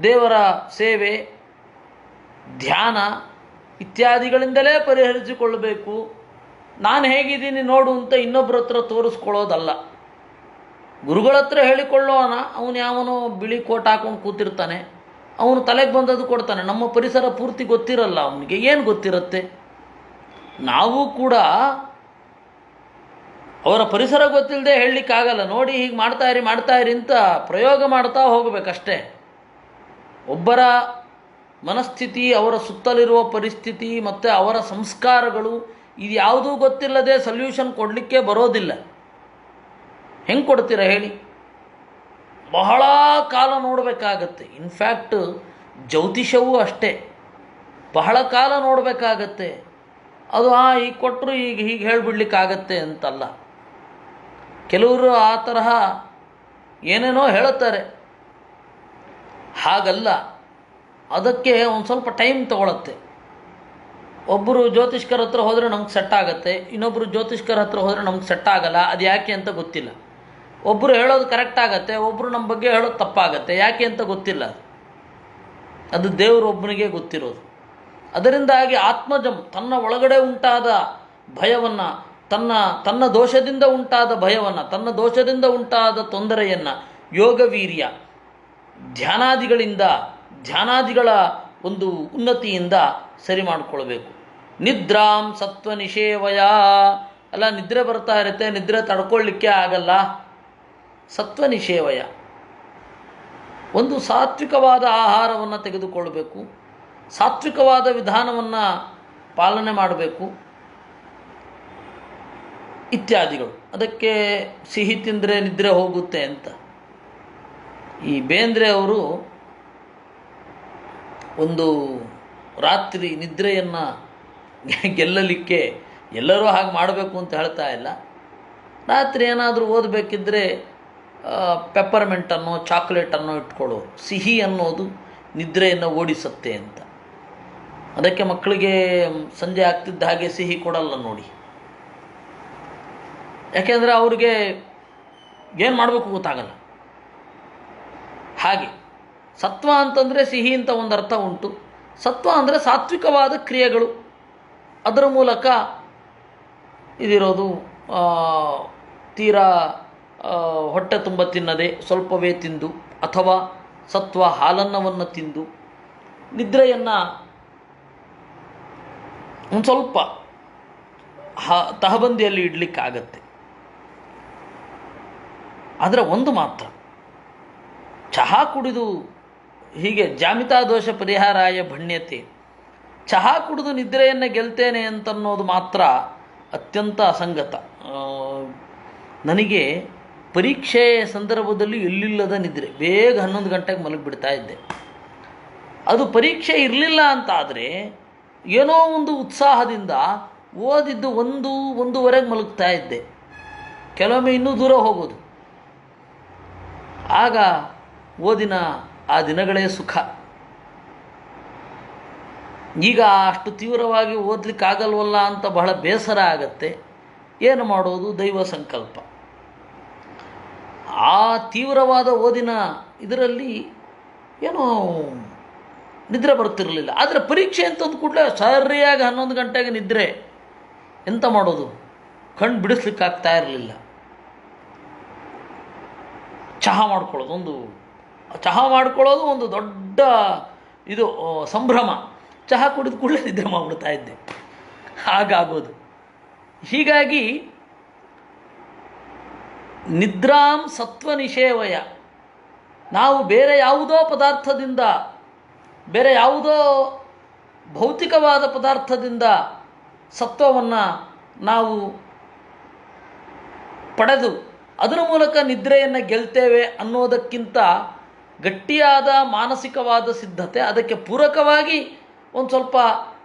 ದೇವರ ಸೇವೆ, ಧ್ಯಾನ ಇತ್ಯಾದಿಗಳಿಂದಲೇ ಪರಿಹರಿಸಿಕೊಳ್ಳಬೇಕು. ನಾನು ಹೇಗಿದ್ದೀನಿ ನೋಡು ಅಂತ ಇನ್ನೊಬ್ಬರ ಹತ್ರ ತೋರಿಸ್ಕೊಳ್ಳೋದಲ್ಲ. ಗುರುಗಳ ಹತ್ರ ಹೇಳಿಕೊಳ್ಳೋಣ, ಅವನು ಯಾವನೋ ಬಿಳಿ ಕೋಟ್ ಹಾಕೊಂಡು ಕೂತಿರ್ತಾನೆ, ಅವನು ತಲೆಗೆ ಬಂದದ್ದು ಕೊಡ್ತಾನೆ. ನಮ್ಮ ಪರಿಸರ ಪೂರ್ತಿ ಗೊತ್ತಿರಲ್ಲ, ಅವನಿಗೆ ಏನು ಗೊತ್ತಿರುತ್ತೆ? ನಾವು ಕೂಡ ಅವರ ಪರಿಸರ ಗೊತ್ತಿಲ್ಲದೆ ಹೇಳಲಿಕ್ಕಾಗಲ್ಲ. ನೋಡಿ, ಹೀಗೆ ಮಾಡ್ತಾ ಇರಿ ಅಂತ ಪ್ರಯೋಗ ಮಾಡ್ತಾ ಹೋಗಬೇಕಷ್ಟೇ. ಒಬ್ಬರ ಮನಸ್ಥಿತಿ, ಅವರ ಸುತ್ತಲಿರುವ ಪರಿಸ್ಥಿತಿ ಮತ್ತು ಅವರ ಸಂಸ್ಕಾರಗಳು, ಇದು ಯಾವುದೂ ಗೊತ್ತಿಲ್ಲದೆ ಸೊಲ್ಯೂಷನ್ ಕೊಡಲಿಕ್ಕೆ ಬರೋದಿಲ್ಲ. ಹೆಂಗೆ ಕೊಡ್ತೀರ ಹೇಳಿ? ಬಹಳ ಕಾಲ ನೋಡಬೇಕಾಗತ್ತೆ. ಇನ್ಫ್ಯಾಕ್ಟ್ ಜ್ಯೋತಿಷವೂ ಅಷ್ಟೇ, ಬಹಳ ಕಾಲ ನೋಡಬೇಕಾಗತ್ತೆ. ಅದು ಈಗ ಕೊಟ್ಟರು ಹೀಗೆ ಹೇಳಿಬಿಡ್ಲಿಕ್ಕಾಗತ್ತೆ ಅಂತಲ್ಲ. ಕೆಲವರು ಆ ತರಹ ಏನೇನೋ ಹೇಳುತ್ತಾರೆ, ಹಾಗಲ್ಲ. ಅದಕ್ಕೆ ಒಂದು ಸ್ವಲ್ಪ ಟೈಮ್ ತಗೊಳುತ್ತೆ. ಒಬ್ಬರು ಜ್ಯೋತಿಷ್ಕರ ಹತ್ರ ಹೋದರೆ ನಮ್ಗೆ ಸೆಟ್ ಆಗುತ್ತೆ, ಇನ್ನೊಬ್ಬರು ಜ್ಯೋತಿಷ್ಕರ ಹತ್ರ ಹೋದರೆ ನಮ್ಗೆ ಸೆಟ್ ಆಗಲ್ಲ. ಅದು ಯಾಕೆ ಅಂತ ಗೊತ್ತಿಲ್ಲ. ಒಬ್ಬರು ಹೇಳೋದು ಕರೆಕ್ಟ್ ಆಗುತ್ತೆ, ಒಬ್ಬರು ನಮ್ಮ ಬಗ್ಗೆ ಹೇಳೋದು ತಪ್ಪಾಗತ್ತೆ. ಯಾಕೆ ಅಂತ ಗೊತ್ತಿಲ್ಲ. ಅದು ದೇವರು ಒಬ್ಬನಿಗೆ ಗೊತ್ತಿರೋದು. ಅದರಿಂದಾಗಿ ಆತ್ಮಜಂ, ತನ್ನ ಒಳಗಡೆ ಉಂಟಾದ ಭಯವನ್ನು, ತನ್ನ ದೋಷದಿಂದ ಉಂಟಾದ ಭಯವನ್ನು, ತನ್ನ ದೋಷದಿಂದ ಉಂಟಾದ ತೊಂದರೆಯನ್ನು ಯೋಗವೀರ್ಯ, ಧ್ಯಾನಾದಿಗಳ ಒಂದು ಉನ್ನತಿಯಿಂದ ಸರಿ ಮಾಡಿಕೊಳ್ಬೇಕು. ನಿದ್ರಾಂ ಸತ್ವ ನಿಷೇವಯ. ಅಲ್ಲ, ನಿದ್ರೆ ಬರ್ತಾ ಇರುತ್ತೆ, ನಿದ್ರೆ ತಡ್ಕೊಳ್ಳಿಕ್ಕೆ ಆಗಲ್ಲ. ಸತ್ವ ನಿಷೇವಯ, ಒಂದು ಸಾತ್ವಿಕವಾದ ಆಹಾರವನ್ನು ತೆಗೆದುಕೊಳ್ಬೇಕು, ಸಾತ್ವಿಕವಾದ ವಿಧಾನವನ್ನು ಪಾಲನೆ ಮಾಡಬೇಕು ಇತ್ಯಾದಿಗಳು. ಅದಕ್ಕೆ ಸಿಹಿ ತಿಂದರೆ ನಿದ್ರೆ ಹೋಗುತ್ತೆ ಅಂತ. ಈ ಬೇಂದ್ರೆ ಅವರು ಒಂದು ರಾತ್ರಿ ನಿದ್ರೆಯನ್ನು ಗೆಲ್ಲಲಿಕ್ಕೆ, ಎಲ್ಲರೂ ಹಾಗೆ ಮಾಡಬೇಕು ಅಂತ ಹೇಳ್ತಾ ಇಲ್ಲ, ರಾತ್ರಿ ಏನಾದರೂ ಓದಬೇಕಿದ್ರೆ ಪೆಪ್ಪರ್ಮೆಂಟನ್ನು ಚಾಕ್ಲೇಟನ್ನು ಇಟ್ಕೊಳ್ಳೋರು. ಸಿಹಿ ಅನ್ನೋದು ನಿದ್ರೆಯನ್ನು ಓಡಿಸುತ್ತೆ ಅಂತ. ಅದಕ್ಕೆ ಮಕ್ಕಳಿಗೆ ಸಂಜೆ ಆಗ್ತಿದ್ದ ಹಾಗೆ ಸಿಹಿ ಕೊಡಲ್ಲ ನೋಡಿ. ಯಾಕೆಂದರೆ ಅವ್ರಿಗೆ ಏನು ಮಾಡಬೇಕು ಗೊತ್ತಾಗಲ್ಲ. ಹಾಗೆ ಸತ್ವ ಅಂತಂದರೆ ಸಿಹಿ ಅಂತ ಒಂದು ಅರ್ಥ ಉಂಟು. ಸತ್ವ ಅಂದರೆ ಸಾತ್ವಿಕವಾದ ಕ್ರಿಯೆಗಳು, ಅದರ ಮೂಲಕ ಇದಿರೋದು. ತೀರಾ ಹೊಟ್ಟೆ ತುಂಬ ತಿನ್ನದೆ ಸ್ವಲ್ಪವೇ ತಿಂದು, ಅಥವಾ ಸತ್ವ ಹಾಲನ್ನವನ್ನು ತಿಂದು ನಿದ್ರೆಯನ್ನು ಒಂದು ಸ್ವಲ್ಪ ತಹಬಂದಿಯಲ್ಲಿ ಇಡಲಿಕ್ಕಾಗತ್ತೆ. ಆದರೆ ಒಂದು ಮಾತ್ರ, ಚಹಾ ಕುಡಿದು ಹೀಗೆ ಜಾಮಿತಾ ದೋಷ ಪರಿಹಾರಾಯ ಭಣ್ಯತೆ, ಚಹಾ ಕುಡಿದು ನಿದ್ರೆಯನ್ನು ಗೆಲ್ತೇನೆ ಅಂತನ್ನೋದು ಮಾತ್ರ ಅತ್ಯಂತ ಅಸಂಗತ. ನನಗೆ ಪರೀಕ್ಷೆ ಸಂದರ್ಭದಲ್ಲಿ ಎಲ್ಲಿಲ್ಲದ ನಿದ್ರೆ, ಬೇಗ 11 ಗಂಟೆಗೆ ಮಲಗಿಬಿಡ್ತಾ ಇದ್ದೆ. ಅದು ಪರೀಕ್ಷೆ ಇರಲಿಲ್ಲ ಅಂತಾದರೆ ಏನೋ ಒಂದು ಉತ್ಸಾಹದಿಂದ ಓದಿದ್ದು 1-1:30 ಮಲಗ್ತಾ ಇದ್ದೆ, ಕೆಲವೊಮ್ಮೆ ಇನ್ನೂ ದೂರ ಹೋಗೋದು. ಆಗ ಓದಿನ ಆ ದಿನಗಳೇ ಸುಖ. ಈಗ ಅಷ್ಟು ತೀವ್ರವಾಗಿ ಓದಲಿಕ್ಕಾಗಲ್ವಲ್ಲ ಅಂತ ಬಹಳ ಬೇಸರ ಆಗತ್ತೆ. ಏನು ಮಾಡೋದು, ದೈವ ಸಂಕಲ್ಪ. ಆ ತೀವ್ರವಾದ ಓದಿನ ಇದರಲ್ಲಿ ಏನೋ ನಿದ್ರೆ ಬರ್ತಿರಲಿಲ್ಲ. ಆದರೆ ಪರೀಕ್ಷೆ ಅಂತಂದು ಕೂಡಲೇ ಸರಿಯಾಗಿ 11 ಗಂಟೆಗೆ ನಿದ್ರೆ. ಎಂತ ಮಾಡೋದು, ಕಣ್ಣು ಬಿಡಿಸ್ಲಿಕ್ಕಾಗ್ತಾ ಇರಲಿಲ್ಲ. ಚಹಾ ಮಾಡ್ಕೊಳ್ಳೋದು ಒಂದು ದೊಡ್ಡ ಇದು ಸಂಭ್ರಮ. ಚಹಾ ಕುಡಿದ ಕೂಡಲೇ ನಿದ್ರೆ ಮಾಡಿಬಿಡ್ತಾ ಇದ್ದೆ, ಹಾಗಾಗೋದು. ಹೀಗಾಗಿ ನಿದ್ರಾಂ ಸತ್ವ ನಿಷೇವಯ, ನಾವು ಬೇರೆ ಯಾವುದೋ ಪದಾರ್ಥದಿಂದ, ಬೇರೆ ಯಾವುದೋ ಭೌತಿಕವಾದ ಪದಾರ್ಥದಿಂದ ಸತ್ವವನ್ನು ನಾವು ಪಡೆದು ಅದರ ಮೂಲಕ ನಿದ್ರೆಯನ್ನು ಗೆಲ್ತೇವೆ ಅನ್ನೋದಕ್ಕಿಂತ ಗಟ್ಟಿಯಾದ ಮಾನಸಿಕವಾದ ಸಿದ್ಧತೆ, ಅದಕ್ಕೆ ಪೂರಕವಾಗಿ ಒಂದು ಸ್ವಲ್ಪ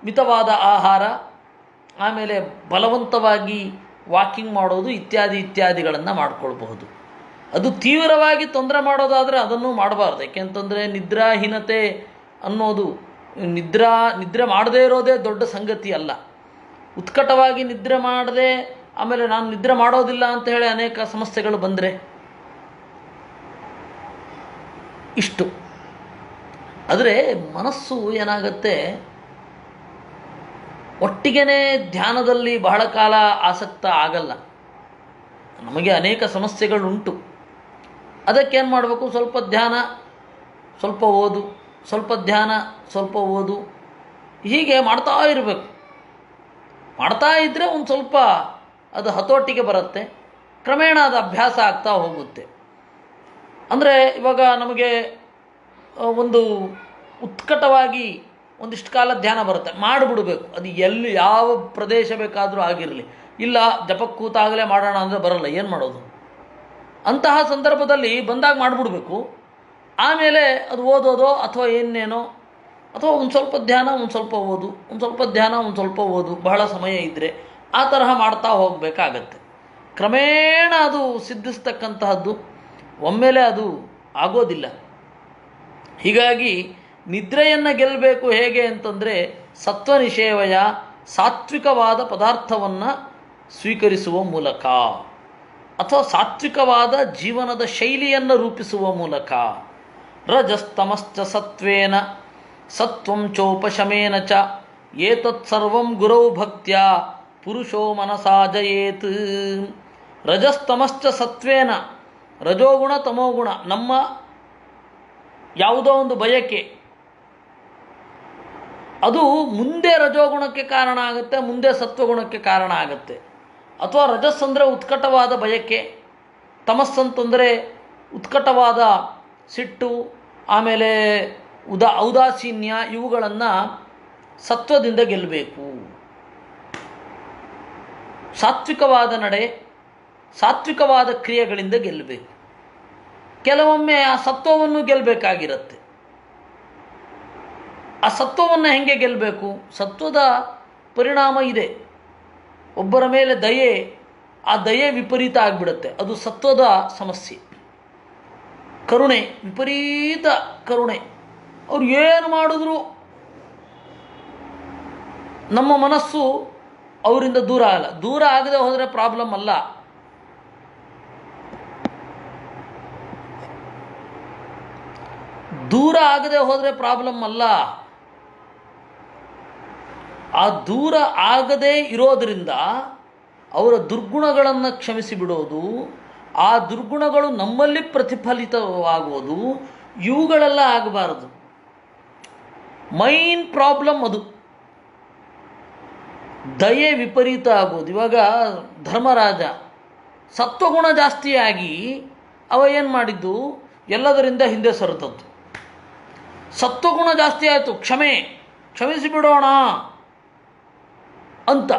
ಮಿತವಾದ ಆಹಾರ, ಆಮೇಲೆ ಬಲವಂತವಾಗಿ ವಾಕಿಂಗ್ ಮಾಡೋದು ಇತ್ಯಾದಿಗಳನ್ನು ಮಾಡಿಕೊಳ್ಬಹುದು. ಅದು ತೀವ್ರವಾಗಿ ತೊಂದರೆ ಮಾಡೋದಾದರೆ ಅದನ್ನು ಮಾಡಬಾರ್ದು. ಯಾಕೆಂತಂದರೆ ನಿದ್ರಾಹೀನತೆ ಅನ್ನೋದು ನಿದ್ರೆ ಮಾಡದೇ ಇರೋದೇ ದೊಡ್ಡ ಸಂಗತಿ ಅಲ್ಲ. ಉತ್ಕಟವಾಗಿ ನಿದ್ರೆ ಮಾಡದೆ ಆಮೇಲೆ ನಾನು ನಿದ್ರೆ ಮಾಡೋದಿಲ್ಲ ಅಂತ ಹೇಳಿ ಅನೇಕ ಸಮಸ್ಯೆಗಳು ಬಂದರೆ ಇಷ್ಟು. ಆದರೆ ಮನಸ್ಸು ಏನಾಗುತ್ತೆ, ಒಟ್ಟಿಗೆ ಧ್ಯಾನದಲ್ಲಿ ಬಹಳ ಕಾಲ ಆಸಕ್ತ ಆಗಲ್ಲ. ನಮಗೆ ಅನೇಕ ಸಮಸ್ಯೆಗಳುಂಟು. ಅದಕ್ಕೇನು ಮಾಡಬೇಕು, ಸ್ವಲ್ಪ ಧ್ಯಾನ ಸ್ವಲ್ಪ ಓದು, ಸ್ವಲ್ಪ ಧ್ಯಾನ ಸ್ವಲ್ಪ ಓದು, ಹೀಗೆ ಮಾಡ್ತಾ ಇರಬೇಕು. ಮಾಡ್ತಾ ಇದ್ದರೆ ಒಂದು ಸ್ವಲ್ಪ ಅದು ಹತೋಟಿಗೆ ಬರುತ್ತೆ, ಕ್ರಮೇಣ ಅದು ಅಭ್ಯಾಸ ಆಗ್ತಾ ಹೋಗುತ್ತೆ. ಅಂದರೆ ಇವಾಗ ನಮಗೆ ಒಂದು ಉತ್ಕಟವಾಗಿ ಒಂದಿಷ್ಟು ಕಾಲ ಧ್ಯಾನ ಬರುತ್ತೆ, ಮಾಡಿಬಿಡಬೇಕು. ಅದು ಎಲ್ಲಿ ಯಾವ ಪ್ರದೇಶ ಬೇಕಾದರೂ ಆಗಿರಲಿ. ಇಲ್ಲ ಜಪಕ್ಕೆ ಕೂತಾಗಲೇ ಮಾಡೋಣ ಅಂದರೆ ಬರಲ್ಲ, ಏನು ಮಾಡೋದು? ಅಂತಹ ಸಂದರ್ಭದಲ್ಲಿ ಬಂದಾಗ ಮಾಡಿಬಿಡ್ಬೇಕು. ಆಮೇಲೆ ಅದು ಓದೋದೋ ಅಥವಾ ಏನೇನೋ, ಅಥವಾ ಒಂದು ಸ್ವಲ್ಪ ಧ್ಯಾನ ಒಂದು ಸ್ವಲ್ಪ ಓದು, ಒಂದು ಸ್ವಲ್ಪ ಧ್ಯಾನ ಒಂದು ಸ್ವಲ್ಪ ಓದು, ಬಹಳ ಸಮಯ ಇದ್ದರೆ ಆ ತರಹ ಮಾಡ್ತಾ ಹೋಗಬೇಕಾಗತ್ತೆ. ಕ್ರಮೇಣ ಅದು ಸಿದ್ಧಿಸ್ತಕ್ಕಂತಹದ್ದು, ಒಮ್ಮೆಲೆ ಅದು ಆಗೋದಿಲ್ಲ. ಹೀಗಾಗಿ ನಿದ್ರೆಯನ್ನು ಗೆಲ್ಲಬೇಕು ಹೇಗೆ ಅಂತಂದರೆ ಸತ್ವ ನಿಷೇವಯ, ಸಾತ್ವಿಕವಾದ ಪದಾರ್ಥವನ್ನು ಸ್ವೀಕರಿಸುವ ಮೂಲಕ, ಅಥವಾ ಸಾತ್ವಿಕವಾದ ಜೀವನದ ಶೈಲಿಯನ್ನು ರೂಪಿಸುವ ಮೂಲಕ. ರಜಸ್ತಮಶ್ಚ ಸತ್ವೇನ ಸತ್ವಂ ಚೋಪಶಮೇನ ಚ ಏತತ್ ಸರ್ವಂ ಗುರೌ ಭಕ್ತ್ಯಾ ಪುರುಷೋ ಮನಸಾ ಜಯೇತ್. ರಜಸ್ತಮಶ್ಚ ಸತ್ವೇನ, ರಜೋಗುಣ ತಮೋಗುಣ, ನಮ್ಮ ಯಾವುದೋ ಒಂದು ಬಯಕೆ ಅದು ಮುಂದೆ ರಜೋಗುಣಕ್ಕೆ ಕಾರಣ ಆಗುತ್ತೆ, ಮುಂದೆ ಸತ್ವಗುಣಕ್ಕೆ ಕಾರಣ ಆಗುತ್ತೆ. ಅಥವಾ ರಜಸ್ಸಂದರೆ ಉತ್ಕಟವಾದ ಬಯಕೆ, ತಮಸ್ಸಂತಂದರೆ ಉತ್ಕಟವಾದ ಸಿಟ್ಟು, ಆಮೇಲೆ ಔದಾಸೀನ್ಯ, ಇವುಗಳನ್ನು ಸತ್ವದಿಂದ ಗೆಲ್ಲಬೇಕು. ಸಾತ್ವಿಕವಾದ ನಡೆ, ಸಾತ್ವಿಕವಾದ ಕ್ರಿಯೆಗಳಿಂದ ಗೆಲ್ಲಬೇಕು. ಕೆಲವೊಮ್ಮೆ ಆ ಸತ್ವವನ್ನು ಗೆಲ್ಲಬೇಕಾಗಿರುತ್ತೆ. ಆ ಸತ್ವವನ್ನು ಹೆಂಗೆ ಗೆಲ್ಲಬೇಕು? ಸತ್ವದ ಪರಿಣಾಮ ಇದೆ. ಒಬ್ಬರ ಮೇಲೆ ದಯೆ, ಆ ದಯೆ ವಿಪರೀತ ಆಗಿಬಿಡುತ್ತೆ, ಅದು ಸತ್ವದ ಸಮಸ್ಯೆ. ಕರುಣೆ, ವಿಪರೀತ ಕರುಣೆ. ಅವ್ರು ಏನು ಮಾಡಿದ್ರು ನಮ್ಮ ಮನಸ್ಸು ಅವರಿಂದ ದೂರ ಆಗಲ್ಲ. ದೂರ ಆಗದೆ ಹೋದರೆ ಪ್ರಾಬ್ಲಮ್ ಅಲ್ಲ. ದೂರ ಆಗದೆ ಹೋದರೆ ಪ್ರಾಬ್ಲಮ್ ಅಲ್ಲ. ಆ ದೂರ ಆಗದೇ ಇರೋದರಿಂದ ಅವರ ದುರ್ಗುಣಗಳನ್ನು ಕ್ಷಮಿಸಿ ಬಿಡೋದು, ಆ ದುರ್ಗುಣಗಳು ನಮ್ಮಲ್ಲಿ ಪ್ರತಿಫಲಿತವಾಗುವುದು, ಇವುಗಳೆಲ್ಲ ಆಗಬಾರದು. ಮೈನ್ ಪ್ರಾಬ್ಲಮ್ ಅದು. ದಯೆ ವಿಪರೀತ ಆಗೋದು. ಇವಾಗ ಧರ್ಮರಾಜ ಸತ್ವಗುಣ ಜಾಸ್ತಿಯಾಗಿ ಅವ ಏನು ಮಾಡಿದ್ದು, ಎಲ್ಲದರಿಂದ ಹಿಂದೆ ಸರಿದದ್ದು. ಸತ್ವಗುಣ ಜಾಸ್ತಿ ಆಯಿತು, ಕ್ಷಮಿಸಿ ಬಿಡೋಣ ಅಂತ.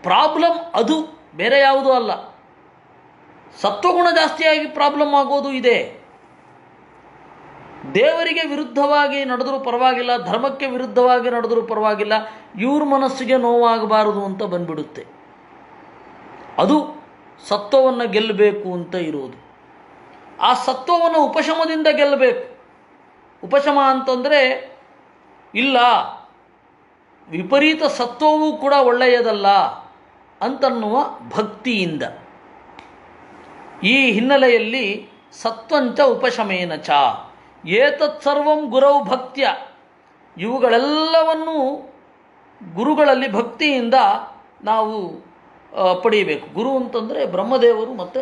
ಪ್ರಾಬ್ಲಮ್ ಅದು, ಬೇರೆ ಯಾವುದೂ ಅಲ್ಲ. ಸತ್ವಗುಣ ಜಾಸ್ತಿಯಾಗಿ ಪ್ರಾಬ್ಲಮ್ ಆಗೋದು ಇದೆ. ದೇವರಿಗೆ ವಿರುದ್ಧವಾಗಿ ನಡೆದರೂ ಪರವಾಗಿಲ್ಲ, ಧರ್ಮಕ್ಕೆ ವಿರುದ್ಧವಾಗಿ ನಡೆದರೂ ಪರವಾಗಿಲ್ಲ, ಇವ್ರ ಮನಸ್ಸಿಗೆ ನೋವಾಗಬಾರದು ಅಂತ ಬಂದ್ಬಿಡುತ್ತೆ. ಅದು ಸತ್ವವನ್ನು ಗೆಲ್ಲಬೇಕು ಅಂತ ಇರೋದು. ಆ ಸತ್ವವನ್ನು ಉಪಶಮದಿಂದ ಗೆಲ್ಲಬೇಕು. ಉಪಶಮ ಅಂತಂದರೆ ಇಲ್ಲ, ವಿಪರೀತ ಸತ್ವವೂ ಕೂಡ ಒಳ್ಳೆಯದಲ್ಲ ಅಂತನ್ನುವ ಭಕ್ತಿಯಿಂದ. ಈ ಹಿನ್ನೆಲೆಯಲ್ಲಿ ಸತ್ವಂಚ ಉಪಶಮೇನ ಚ ಏತತ್ಸರ್ವಂ ಗುರೌ ಭಕ್ತ್ಯ, ಇವುಗಳೆಲ್ಲವನ್ನೂ ಗುರುಗಳಲ್ಲಿ ಭಕ್ತಿಯಿಂದ ನಾವು ಪಡೆಯಬೇಕು. ಗುರು ಅಂತಂದರೆ ಬ್ರಹ್ಮದೇವರು ಮತ್ತು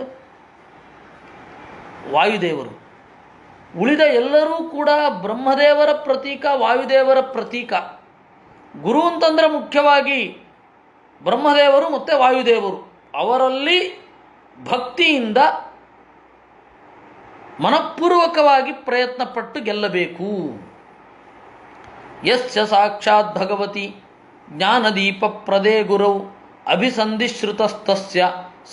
ವಾಯುದೇವರು. ಉಳಿದ ಎಲ್ಲರೂ ಕೂಡ ಬ್ರಹ್ಮದೇವರ ಪ್ರತೀಕ, ವಾಯುದೇವರ ಪ್ರತೀಕ. ಗುರು ಅಂತಂದರೆ ಮುಖ್ಯವಾಗಿ ಬ್ರಹ್ಮದೇವರು ಮತ್ತು ವಾಯುದೇವರು. ಅವರಲ್ಲಿ ಭಕ್ತಿಯಿಂದ ಮನಪೂರ್ವಕವಾಗಿ ಪ್ರಯತ್ನಪಟ್ಟು ಗೆಲ್ಲಬೇಕು. ಯಸ್ಯ ಸಾಕ್ಷಾತ್ ಭಗವತಿ ಜ್ಞಾನದೀಪ ಪ್ರದೇ ಗುರೌ ಅಭಿಸಂಧಿಶ್ರುತಸ್ತಸ್ಯ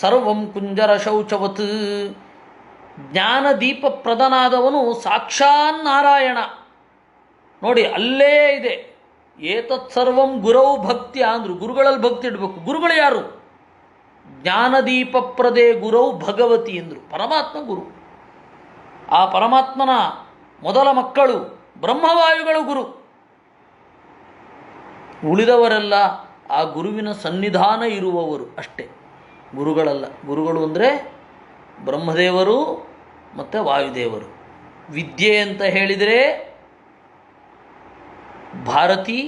ಸರ್ವಂ ಕುಂಜರ ಶೌಚವತ್. ಜ್ಞಾನದೀಪ ಪ್ರದನಾದವನು ಸಾಕ್ಷಾನ್ ನಾರಾಯಣ. ನೋಡಿ, ಅಲ್ಲೇ ಇದೆ. ಏತತ್ಸರ್ವಂ ಗುರೌ ಭಕ್ತಿಯ ಅಂದರು. ಗುರುಗಳಲ್ಲಿ ಭಕ್ತಿ ಇಡಬೇಕು. ಗುರುಗಳು ಯಾರು? ಜ್ಞಾನದೀಪ ಪ್ರದೇ ಗುರೌ ಭಗವತಿ ಎಂದರು. ಪರಮಾತ್ಮ ಗುರು. ಆ ಪರಮಾತ್ಮನ ಮೊದಲ ಮಕ್ಕಳು ಬ್ರಹ್ಮವಾಯುಗಳು ಗುರು. ಉಳಿದವರೆಲ್ಲ ಆ ಗುರುವಿನ ಸನ್ನಿಧಾನ ಇರುವವರು ಅಷ್ಟೇ, ಗುರುಗಳಲ್ಲ. ಗುರುಗಳು ಅಂದರೆ ಬ್ರಹ್ಮದೇವರು ಮತ್ತು ವಾಯುದೇವರು. ವಿದ್ಯೆ ಅಂತ ಹೇಳಿದರೆ ಭಾರತಿ,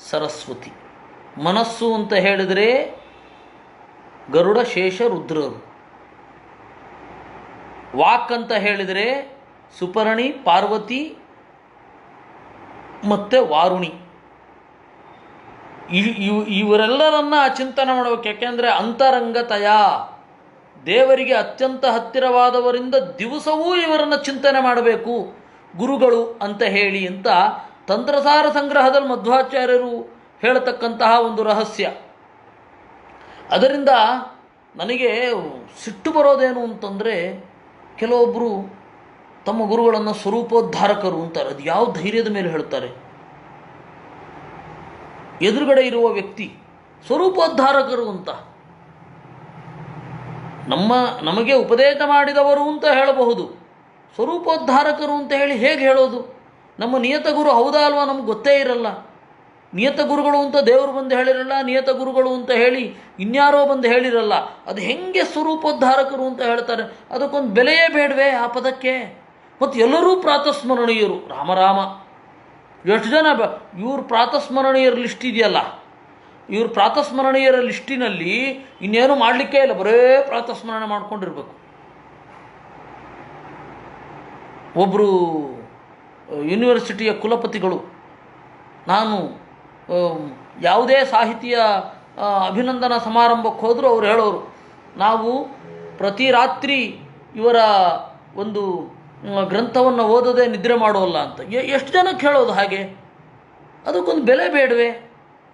ಸರಸ್ವತಿ. ಮನಸ್ಸು ಅಂತ ಹೇಳಿದರೆ ಗರುಡ, ಶೇಷ, ರುದ್ರರು. ವಾಕ್ ಅಂತ ಹೇಳಿದರೆ ಸುಪರ್ಣಿ, ಪಾರ್ವತಿ ಮತ್ತು ವಾರುಣಿ. ಇವರೆಲ್ಲರನ್ನ ಚಿಂತನೆ ಮಾಡಬೇಕು. ಯಾಕೆಂದರೆ ಅಂತರಂಗತಯ, ದೇವರಿಗೆ ಅತ್ಯಂತ ಹತ್ತಿರವಾದವರಿಂದ ದಿವಸವೂ ಇವರನ್ನು ಚಿಂತನೆ ಮಾಡಬೇಕು ಗುರುಗಳು ಅಂತ ಹೇಳಿ ಅಂತ ತಂತ್ರಸಾರ ಸಂಗ್ರಹದಲ್ಲಿ ಮಧ್ವಾಚಾರ್ಯರು ಹೇಳತಕ್ಕಂತಹ ಒಂದು ರಹಸ್ಯ. ಅದರಿಂದ ನನಗೆ ಸಿಟ್ಟು ಬರೋದೇನು ಅಂತಂದರೆ, ಕೆಲವೊಬ್ಬರು ತಮ್ಮ ಗುರುಗಳನ್ನು ಸ್ವರೂಪೋದ್ಧಾರಕರು ಅಂತಾರೆ. ಅದು ಯಾವ ಧೈರ್ಯದ ಮೇಲೆ ಹೇಳ್ತಾರೆ? ಎದುರುಗಡೆ ಇರುವ ವ್ಯಕ್ತಿ ಸ್ವರೂಪೋದ್ಧಾರಕರು ಅಂತ, ನಮಗೆ ಉಪದೇಶ ಮಾಡಿದವರು ಅಂತ ಹೇಳಬಹುದು. ಸ್ವರೂಪೋದ್ಧಾರಕರು ಅಂತ ಹೇಗೆ ಹೇಳೋದು? ನಮ್ಮ ನಿಯತ ಗುರು ಹೌದಾ ಅಲ್ವಾ ನಮ್ಗೆ ಗೊತ್ತೇ ಇರಲ್ಲ. ನಿಯತ ಗುರುಗಳು ಅಂತ ದೇವರು ಬಂದು ಹೇಳಿರಲ್ಲ, ನಿಯತ ಗುರುಗಳು ಅಂತ ಹೇಳಿ ಇನ್ಯಾರೋ ಬಂದು ಹೇಳಿರಲ್ಲ. ಅದು ಹೆಂಗೆ ಸ್ವರೂಪೋದ್ಧಾರಕರು ಅಂತ ಹೇಳ್ತಾರೆ? ಅದಕ್ಕೊಂದು ಬೆಲೆಯೇ ಬೇಡವೇ ಆ ಪದಕ್ಕೆ? ಮತ್ತು ಎಲ್ಲರೂ ಪ್ರಾತಸ್ಮರಣೀಯರು. ರಾಮ, ಎಷ್ಟು ಜನ ಇವ್ರ ಪ್ರಾತಸ್ಮರಣೀಯರ ಲಿಸ್ಟ್ ಇದೆಯಲ್ಲ, ಇವ್ರ ಪ್ರಾತಸ್ಮರಣೀಯರ ಲಿಸ್ಟಿನಲ್ಲಿ ಇನ್ನೇನು ಮಾಡಲಿಕ್ಕೆ ಇಲ್ಲ, ಬರೇ ಪ್ರಾತಸ್ಮರಣೆ ಮಾಡ್ಕೊಂಡಿರ್ಬೇಕು. ಒಬ್ಬರು ಯೂನಿವರ್ಸಿಟಿಯ ಕುಲಪತಿಗಳು, ನಾನು ಯಾವುದೇ ಸಾಹಿತ್ಯ ಅಭಿನಂದನಾ ಸಮಾರಂಭಕ್ಕೆ ಹೋದರೂ ಅವ್ರು ಹೇಳೋರು, ನಾವು ಪ್ರತಿ ರಾತ್ರಿ ಇವರ ಒಂದು ಗ್ರಂಥವನ್ನು ಓದೋದೇ ನಿದ್ರೆ ಮಾಡೋಲ್ಲ ಅಂತ. ಎಷ್ಟು ಜನಕ್ಕೆ ಹೇಳೋದು ಹಾಗೆ? ಅದಕ್ಕೊಂದು ಬೆಲೆ ಬೇಡವೇ?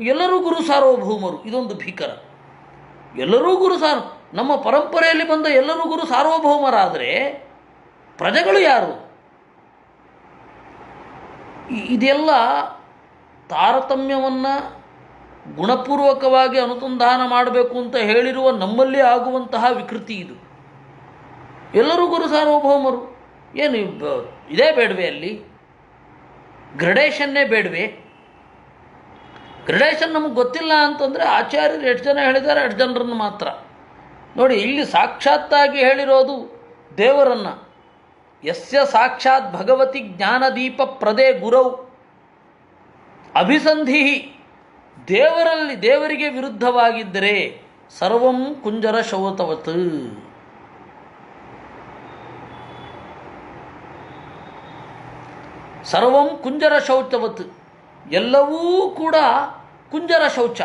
ಎಲ್ಲರೂ ಗುರು ಸಾರ್ವಭೌಮರು. ಇದೊಂದು ಭೀಕರ. ಎಲ್ಲರೂ ನಮ್ಮ ಪರಂಪರೆಯಲ್ಲಿ ಬಂದ ಎಲ್ಲರೂ ಗುರು ಸಾರ್ವಭೌಮರಾದರೆ ಪ್ರಜೆಗಳು ಯಾರು? ಇದೆಲ್ಲ ತಾರತಮ್ಯವನ್ನು ಗುಣಪೂರ್ವಕವಾಗಿ ಅನುಸಂಧಾನ ಮಾಡಬೇಕು ಅಂತ ಹೇಳಿರುವ ನಮ್ಮಲ್ಲಿ ಆಗುವಂತಹ ವಿಕೃತಿ ಇದು. ಎಲ್ಲರೂ ಗುರು ಸಾರ್ವಭೌಮರು. ಏನು ಇದೇ ಬೇಡವೆ ಅಲ್ಲಿ? ಗ್ರಡೇಷನ್ನೇ ಬೇಡವೆ? ಗ್ರಡೇಷನ್ ನಮಗೆ ಗೊತ್ತಿಲ್ಲ ಅಂತಂದರೆ ಆಚಾರ್ಯರು ಎಷ್ಟು ಜನ ಹೇಳಿದ್ದಾರೆ, ಎಷ್ಟು ಜನರನ್ನು ಮಾತ್ರ ನೋಡಿ. ಇಲ್ಲಿ ಸಾಕ್ಷಾತ್ತಾಗಿ ಹೇಳಿರೋದು ದೇವರನ್ನು. ಯಸ್ಯ ಸಾಕ್ಷಾತ್ ಭಗವತಿ ಜ್ಞಾನದೀಪ ಪ್ರದೇ ಗುರೌ ಅಭಿಸಂಧಿ. ದೇವರಿಗೆ ವಿರುದ್ಧವಾಗಿದ್ದರೆ ಸರ್ವಂ ಕುಂಜರ ಶೌತವತ್. ಸರ್ವಂ ಕುಂಜರ ಶೌಚವತ್, ಎಲ್ಲವೂ ಕೂಡ ಕುಂಜರ ಶೌಚ,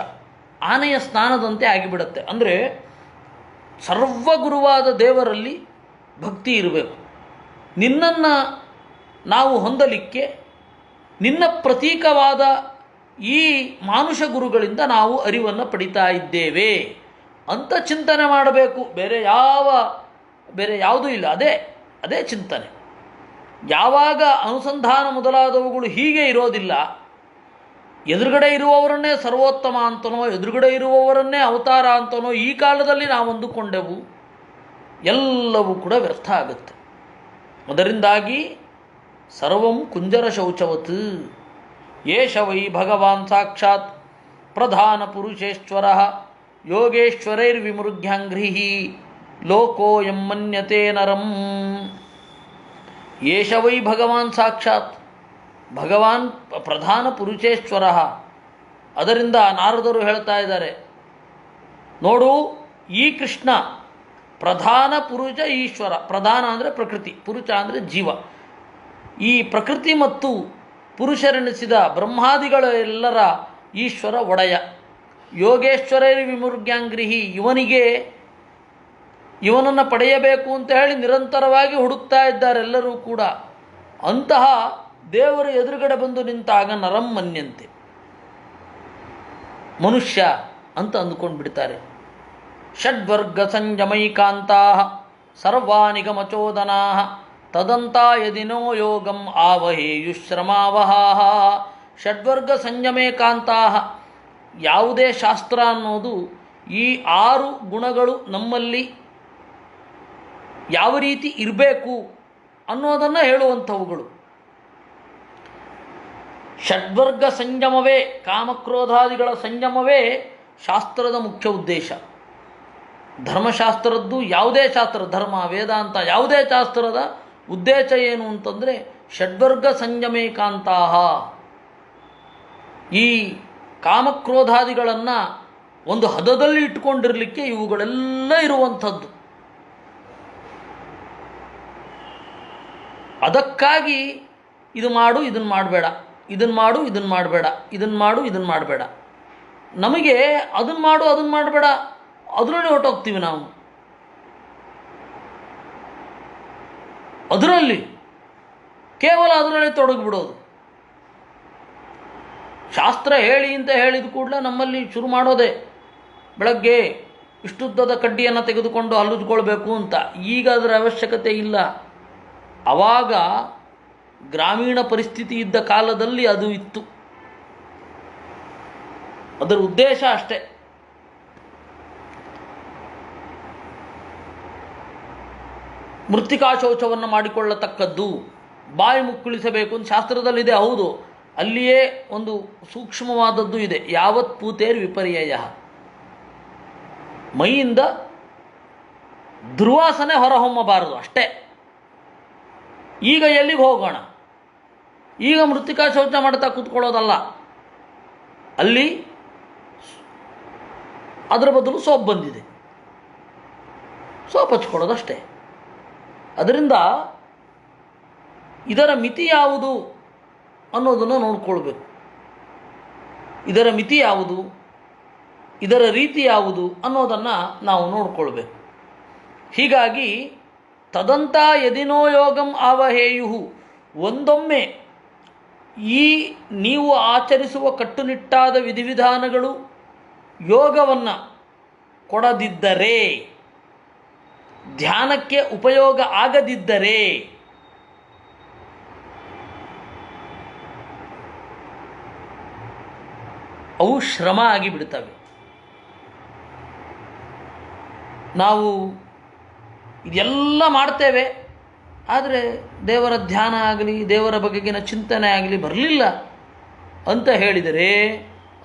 ಆನೆಯ ಸ್ನಾನದಂತೆ ಆಗಿಬಿಡುತ್ತೆ. ಅಂದರೆ ಸರ್ವಗುರುವಾದ ದೇವರಲ್ಲಿ ಭಕ್ತಿ ಇರಬೇಕು. ನಿನ್ನನ್ನು ನಾವು ಹೊಂದಲಿಕ್ಕೆ ನಿನ್ನ ಪ್ರತೀಕವಾದ ಈ ಮಾನುಷ ಗುರುಗಳಿಂದ ನಾವು ಅರಿವನ್ನು ಪಡಿತಾ ಇದ್ದೇವೆ ಅಂತ ಚಿಂತನೆ ಮಾಡಬೇಕು. ಬೇರೆ ಯಾವುದೂ ಇಲ್ಲ. ಅದೇ ಚಿಂತನೆ. ಯಾವಾಗ ಅನುಸಂಧಾನ ಮೊದಲಾದವುಗಳು ಹೀಗೆ ಇರೋದಿಲ್ಲ, ಎದುರುಗಡೆ ಇರುವವರನ್ನೇ ಸರ್ವೋತ್ತಮ ಅಂತನೋ, ಎದುರುಗಡೆ ಇರುವವರನ್ನೇ ಅವತಾರ ಅಂತನೋ ಈ ಕಾಲದಲ್ಲಿ ನಾವು ಅಂದುಕೊಂಡೆವು, ಎಲ್ಲವೂ ಕೂಡ ವ್ಯರ್ಥ ಆಗುತ್ತೆ. ಅದರಿಂದಾಗಿ ಸರ್ವಂ ಕುಂಜರ ಶೌಚವತ್. ಯೇಷ ವೈ ಭಗವಾನ್ ಸಾಕ್ಷಾತ್ ಪ್ರಧಾನ ಪುರುಷೇಶ್ವರ ಯೋಗೇಶ್ವರೈರ್ವಿಮೃಗ್ಯಾಂಘ್ರಿ ಲೋಕೋಯಂ ಮನ್ಯತೆ ನರಂ. ಯೇಷ ವೈ ಭಗವಾನ್ ಸಾಕ್ಷಾತ್, ಭಗವಾನ್ ಪ್ರಧಾನ ಪುರುಷೇಶ್ವರ. ಅದರಿಂದ ನಾರದರು ಹೇಳ್ತಾ ಇದ್ದಾರೆ, ನೋಡು ಈ ಕೃಷ್ಣ ಪ್ರಧಾನ ಪುರುಷ ಈಶ್ವರ. ಪ್ರಧಾನ ಅಂದರೆ ಪ್ರಕೃತಿ, ಪುರುಷ ಅಂದರೆ ಜೀವ. ಈ ಪ್ರಕೃತಿ ಮತ್ತು ಪುರುಷರೆನಿಸಿದ ಬ್ರಹ್ಮಾದಿಗಳ ಎಲ್ಲರ ಈಶ್ವರ ಒಡೆಯ. ಯೋಗೇಶ್ವರೈ ವಿಮೃಗ್ಯಾಂಗ್ರಿಹಿ, ಇವನನ್ನು ಪಡೆಯಬೇಕು ಅಂತ ಹೇಳಿ ನಿರಂತರವಾಗಿ ಹುಡುಕ್ತಾ ಇದ್ದಾರೆ ಎಲ್ಲರೂ ಕೂಡ. ಅಂತಹ ದೇವರು ಎದುರುಗಡೆ ಬಂದು ನಿಂತಾಗ ನರಂ ಮನ್ಯಂತೆ, ಮನುಷ್ಯ ಅಂತ ಅಂದುಕೊಂಡು ಬಿಡ್ತಾರೆ. ಷಡ್ವರ್ಗ ಸಂಯಮೈಕಾಂತಾ ಸರ್ವಾನಿಗಮಚೋದನಾ ತದಂತಾ ಯದಿನೋ ಯೋಗಂ ಆವಹೇಯುಶ್ರಮಾವಹಾ. ಷಡ್ವರ್ಗ ಸಂಯಮೇಕಾಂತಾ, ಯಾವುದೇ ಶಾಸ್ತ್ರ ಅನ್ನೋದು ಈ 6 ಗುಣಗಳು ನಮ್ಮಲ್ಲಿ ಯಾವ ರೀತಿ ಇರಬೇಕು ಅನ್ನೋದನ್ನು ಹೇಳುವಂಥವುಗಳು. ಷಡ್ವರ್ಗ ಸಂಯಮವೇ, ಕಾಮಕ್ರೋಧಾದಿಗಳ ಸಂಯಮವೇ ಶಾಸ್ತ್ರದ ಮುಖ್ಯ ಉದ್ದೇಶ. ಧರ್ಮಶಾಸ್ತ್ರದ್ದು ಯಾವುದೇ ಶಾಸ್ತ್ರ, ಧರ್ಮ ವೇದಾಂತ ಯಾವುದೇ ಶಾಸ್ತ್ರದ ಉದ್ದೇಶ ಏನು ಅಂತಂದರೆ ಷಡ್ವರ್ಗ ಸಂಯಮೇಕಾಂತಹ. ಈ ಕಾಮಕ್ರೋಧಾದಿಗಳನ್ನು ಒಂದು ಹದದಲ್ಲಿ ಇಟ್ಕೊಂಡಿರಲಿಕ್ಕೆ ಇವುಗಳೆಲ್ಲ ಇರುವಂಥದ್ದು. ಅದಕ್ಕಾಗಿ ಇದು ಮಾಡು ಇದನ್ನು ಮಾಡಬೇಡ, ಇದನ್ನು ಮಾಡು ಇದನ್ನು ಮಾಡಬೇಡ, ಇದನ್ನು ಮಾಡು ಇದನ್ನು ಮಾಡಬೇಡ. ನಮಗೆ ಅದನ್ನು ಮಾಡು ಅದನ್ನು ಮಾಡಬೇಡ ಅದರಲ್ಲಿ ಹೊರಟೋಗ್ತೀವಿ ನಾವು. ಅದರಲ್ಲಿ ಕೇವಲ ಅದರಲ್ಲಿ ತೊಡಗಿಬಿಡೋದು. ಶಾಸ್ತ್ರ ಹೇಳಿ ಅಂತ ಹೇಳಿದ ಕೂಡಲೇ ನಮ್ಮಲ್ಲಿ ಶುರು ಮಾಡೋದೆ ಬೆಳಗ್ಗೆ ಇಷ್ಟುದ್ದದ ಕಡ್ಡಿಯನ್ನು ತೆಗೆದುಕೊಂಡು ಹಲ್ಲುಜ್ಕೊಳ್ಬೇಕು ಅಂತ. ಈಗ ಅದರ ಅವಶ್ಯಕತೆ ಇಲ್ಲ. ಆವಾಗ ಗ್ರಾಮೀಣ ಪರಿಸ್ಥಿತಿ ಇದ್ದ ಕಾಲದಲ್ಲಿ ಅದು ಇತ್ತು. ಅದರ ಉದ್ದೇಶ ಅಷ್ಟೇ. ಮೃತ್ತಿಕಾ ಶೌಚವನ್ನು ಮಾಡಿಕೊಳ್ಳತಕ್ಕದ್ದು, ಬಾಯಿ ಮುಕ್ಕಳಿಸಬೇಕು ಅಂತ ಶಾಸ್ತ್ರದಲ್ಲಿದೆ. ಹೌದು, ಅಲ್ಲಿಯೇ ಒಂದು ಸೂಕ್ಷ್ಮವಾದದ್ದು ಇದೆ. ಯಾವತ್ ಪೂತೇರ್ ವಿಪರ್ಯಯ, ಮೈಯಿಂದ ದುರ್ವಾಸನೆ ಹೊರಹೊಮ್ಮಬಾರದು ಅಷ್ಟೇ. ಈಗ ಎಲ್ಲಿಗೆ ಹೋಗೋಣ? ಈಗ ಮೃತ್ತಿಕಾ ಶೌಚ ಮಾಡ್ತಾ ಕೂತ್ಕೊಳ್ಳೋದಲ್ಲ. ಅಲ್ಲಿ ಅದರ ಬದಲು ಸೋಪ್ ಬಂದಿದೆ, ಸೋಪ್ ಹಚ್ಕೊಳ್ಳೋದಷ್ಟೇ. ಅದರಿಂದ ಇದರ ಮಿತಿ ಯಾವುದು ಅನ್ನೋದನ್ನು ನೋಡ್ಕೊಳ್ಬೇಕು. ಇದರ ಮಿತಿ ಯಾವುದು, ಇದರ ರೀತಿ ಯಾವುದು ಅನ್ನೋದನ್ನು ನಾವು ನೋಡ್ಕೊಳ್ಬೇಕು. ಹೀಗಾಗಿ ತದಂತ ಯದಿನೋ ಯೋಗಂ ಆವಹೇಯು, ಒಂದೊಮ್ಮೆ ಈ ನೀವು ಆಚರಿಸುವ ಕಟ್ಟುನಿಟ್ಟಾದ ವಿಧಿವಿಧಾನಗಳು ಯೋಗವನ್ನು ಕೊಡದಿದ್ದರೆ, ಧ್ಯಾನಕ್ಕೆ ಉಪಯೋಗ ಆಗದಿದ್ದರೆ, ಅವು ಶ್ರಮ ಆಗಿಬಿಡ್ತವೆ. ನಾವು ಇದೆಲ್ಲ ಮಾಡ್ತೇವೆ, ಆದರೆ ದೇವರ ಧ್ಯಾನ ಆಗಲಿ ದೇವರ ಬಗೆಗಿನ ಚಿಂತನೆ ಆಗಲಿ ಬರಲಿಲ್ಲ ಅಂತ ಹೇಳಿದರೆ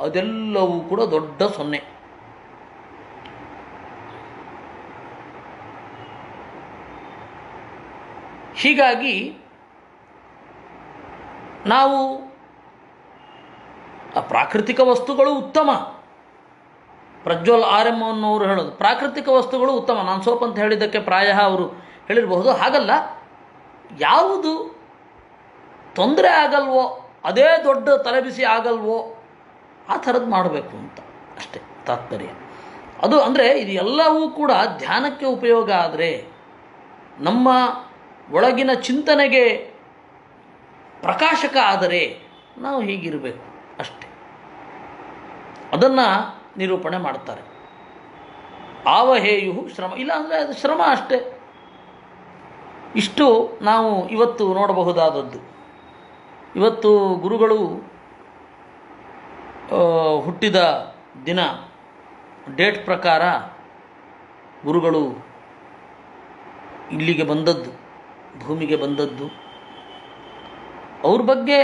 ಅದೆಲ್ಲವೂ ಕೂಡ ದೊಡ್ಡ ಸೊನ್ನೆ. ಹೀಗಾಗಿ ನಾವು ಪ್ರಾಕೃತಿಕ ವಸ್ತುಗಳು ಉತ್ತಮ. ಪ್ರಜ್ವಲ್ ಆರ್ ಎಂ ಅನ್ನೋರು ಹೇಳೋದು ಪ್ರಾಕೃತಿಕ ವಸ್ತುಗಳು ಉತ್ತಮ. ನಾನು ಸೋಪ್ ಅಂತ ಹೇಳಿದ್ದಕ್ಕೆ ಪ್ರಾಯ ಅವರು ಹೇಳಿರಬಹುದು. ಹಾಗಲ್ಲ, ಯಾವುದು ತೊಂದರೆ ಆಗಲ್ವೋ ಅದೇ ದೊಡ್ಡ ತಲೆಬಿಸಿ ಆಗಲ್ವೋ ಆ ಥರದ್ದು ಮಾಡಬೇಕು ಅಂತ ಅಷ್ಟೇ ತಾತ್ಪರ್ಯ. ಅದು ಅಂದರೆ ಇದು ಎಲ್ಲವೂ ಕೂಡ ಧ್ಯಾನಕ್ಕೆ ಉಪಯೋಗ ಆದರೆ, ನಮ್ಮ ಒಳಗಿನ ಚಿಂತನೆಗೆ ಪ್ರಕಾಶಕ ಆದರೆ ನಾವು ಹೀಗಿರಬೇಕು ಅಷ್ಟೆ. ಅದನ್ನು ನಿರೂಪಣೆ ಮಾಡ್ತಾರೆ. ಆವಹೇಯು ಶ್ರಮ, ಇಲ್ಲ ಅಂದರೆ ಅದು ಶ್ರಮ ಅಷ್ಟೇ. ಇಷ್ಟು ನಾವು ಇವತ್ತು ನೋಡಬಹುದಾದದ್ದು. ಇವತ್ತು ಗುರುಗಳು ಹುಟ್ಟಿದ ದಿನ ಡೇಟ್ ಪ್ರಕಾರ ಗುರುಗಳು ಇಲ್ಲಿಗೆ ಬಂದದ್ದು, ಭೂಮಿಗೆ ಬಂದದ್ದು. ಅವ್ರ ಬಗ್ಗೆ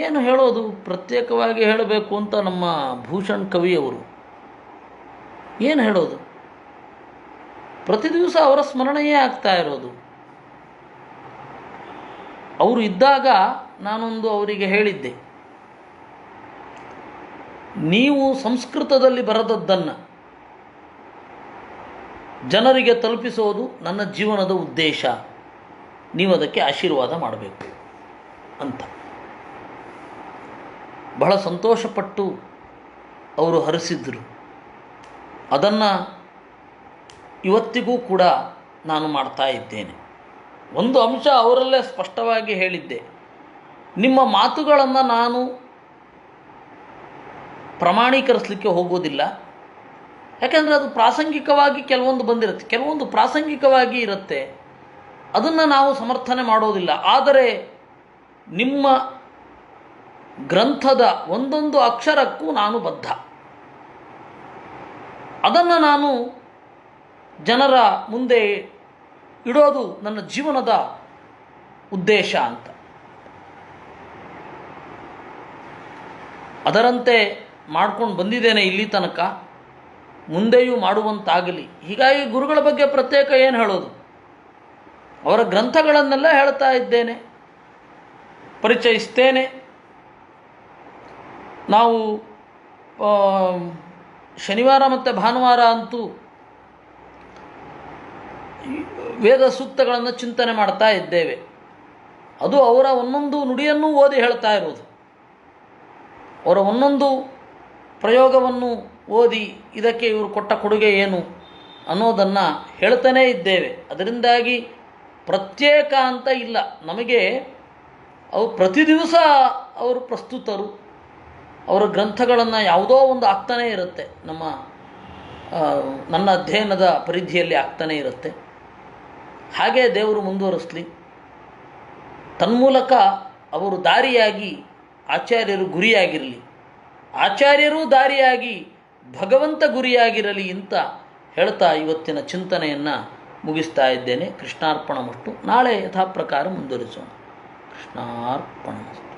ಏನು ಹೇಳೋದು, ಪ್ರತ್ಯೇಕವಾಗಿ ಹೇಳಬೇಕು ಅಂತ ನಮ್ಮ ಭೂಷಣ್ ಕವಿಯವರು ಏನು ಹೇಳೋದು? ಪ್ರತಿ ದಿವಸ ಅವರ ಸ್ಮರಣೆಯೇ ಆಗ್ತಾ ಇರೋದು. ಅವರು ಇದ್ದಾಗ ನಾನೊಂದು ಅವರಿಗೆ ಹೇಳಿದ್ದೆ, ನೀವು ಸಂಸ್ಕೃತದಲ್ಲಿ ಬರೆದದ್ದನ್ನು ಜನರಿಗೆ ತಲುಪಿಸೋದು ನನ್ನ ಜೀವನದ ಉದ್ದೇಶ, ನೀವು ಅದಕ್ಕೆ ಆಶೀರ್ವಾದ ಮಾಡಬೇಕು ಅಂತ. ಬಹಳ ಸಂತೋಷಪಟ್ಟು ಅವರು ಹರಿಸಿದ್ರು. ಅದನ್ನು ಇವತ್ತಿಗೂ ಕೂಡ ನಾನು ಮಾಡ್ತಾ ಇದ್ದೇನೆ. ಒಂದು ಅಂಶ ಅವರಲ್ಲೇ ಸ್ಪಷ್ಟವಾಗಿ ಹೇಳಿದ್ದೆ, ನಿಮ್ಮ ಮಾತುಗಳನ್ನು ನಾನು ಪ್ರಮಾಣೀಕರಿಸಲಿಕ್ಕೆ ಹೋಗೋದಿಲ್ಲ. ಯಾಕೆಂದರೆ ಅದು ಪ್ರಾಸಂಗಿಕವಾಗಿ ಕೆಲವೊಂದು ಬಂದಿರುತ್ತೆ, ಕೆಲವೊಂದು ಪ್ರಾಸಂಗಿಕವಾಗಿ ಇರುತ್ತೆ, ಅದನ್ನು ನಾವು ಸಮರ್ಥನೆ ಮಾಡೋದಿಲ್ಲ. ಆದರೆ ನಿಮ್ಮ ಗ್ರಂಥದ ಒಂದೊಂದು ಅಕ್ಷರಕ್ಕೂ ನಾನು ಬದ್ಧ. ಅದನ್ನು ನಾನು ಜನರ ಮುಂದೆ ಇಡೋದು ನನ್ನ ಜೀವನದ ಉದ್ದೇಶ ಅಂತ. ಅದರಂತೆ ಮಾಡ್ಕೊಂಡು ಬಂದಿದ್ದೇನೆ ಇಲ್ಲಿ ತನಕ, ಮುಂದೆಯೂ ಮಾಡುವಂತಾಗಲಿ. ಹೀಗಾಗಿ ಗುರುಗಳ ಬಗ್ಗೆ ಪ್ರತ್ಯೇಕ ಏನು ಹೇಳೋದು, ಅವರ ಗ್ರಂಥಗಳನ್ನೆಲ್ಲ ಹೇಳ್ತಾ ಇದ್ದೇನೆ, ಪರಿಚಯಿಸ್ತೇನೆ. ನಾವು ಶನಿವಾರ ಮತ್ತು ಭಾನುವಾರ ಅಂತೂ ವೇದ ಸೂಕ್ತಗಳನ್ನು ಚಿಂತನೆ ಮಾಡ್ತಾ ಇದ್ದೇವೆ. ಅದು ಅವರ ಒಂದೊಂದು ನುಡಿಯನ್ನು ಓದಿ ಹೇಳ್ತಾ ಇರೋದು, ಅವರ ಒಂದೊಂದು ಪ್ರಯೋಗವನ್ನು ಓದಿ ಇದಕ್ಕೆ ಇವರು ಕೊಟ್ಟ ಕೊಡುಗೆ ಏನು ಅನ್ನೋದನ್ನು ಹೇಳ್ತಾನೇ ಇದ್ದೇವೆ. ಅದರಿಂದಾಗಿ ಪ್ರತ್ಯೇಕ ಅಂತ ಇಲ್ಲ ನಮಗೆ. ಅವು ಪ್ರತಿ ದಿವಸ ಅವರು ಪ್ರಸ್ತುತರು, ಅವರ ಗ್ರಂಥಗಳನ್ನು ಯಾವುದೋ ಒಂದು ಆಗ್ತಾನೇ ಇರುತ್ತೆ, ನನ್ನ ಅಧ್ಯಯನದ ಪರಿಧಿಯಲ್ಲಿ ಆಗ್ತಾನೇ ಇರುತ್ತೆ. ಹಾಗೇ ದೇವರು ಮುಂದುವರಿಸಲಿ. ತನ್ಮೂಲಕ ಅವರು ದಾರಿಯಾಗಿ ಆಚಾರ್ಯರು ಗುರಿಯಾಗಿರಲಿ, ಆಚಾರ್ಯರೂ ದಾರಿಯಾಗಿ ಭಗವಂತ ಗುರಿಯಾಗಿರಲಿ ಅಂತ ಹೇಳ್ತಾ ಇವತ್ತಿನ ಚಿಂತನೆಯನ್ನು ಮುಗಿಸ್ತಾ ಇದ್ದೇನೆ. ಕೃಷ್ಣಾರ್ಪಣಮಸ್ತು. ನಾಳೆ ಯಥಾಪ್ರಕಾರ ಮುಂದುವರಿಸೋಣ. ಕೃಷ್ಣಾರ್ಪಣಮಸ್ತು.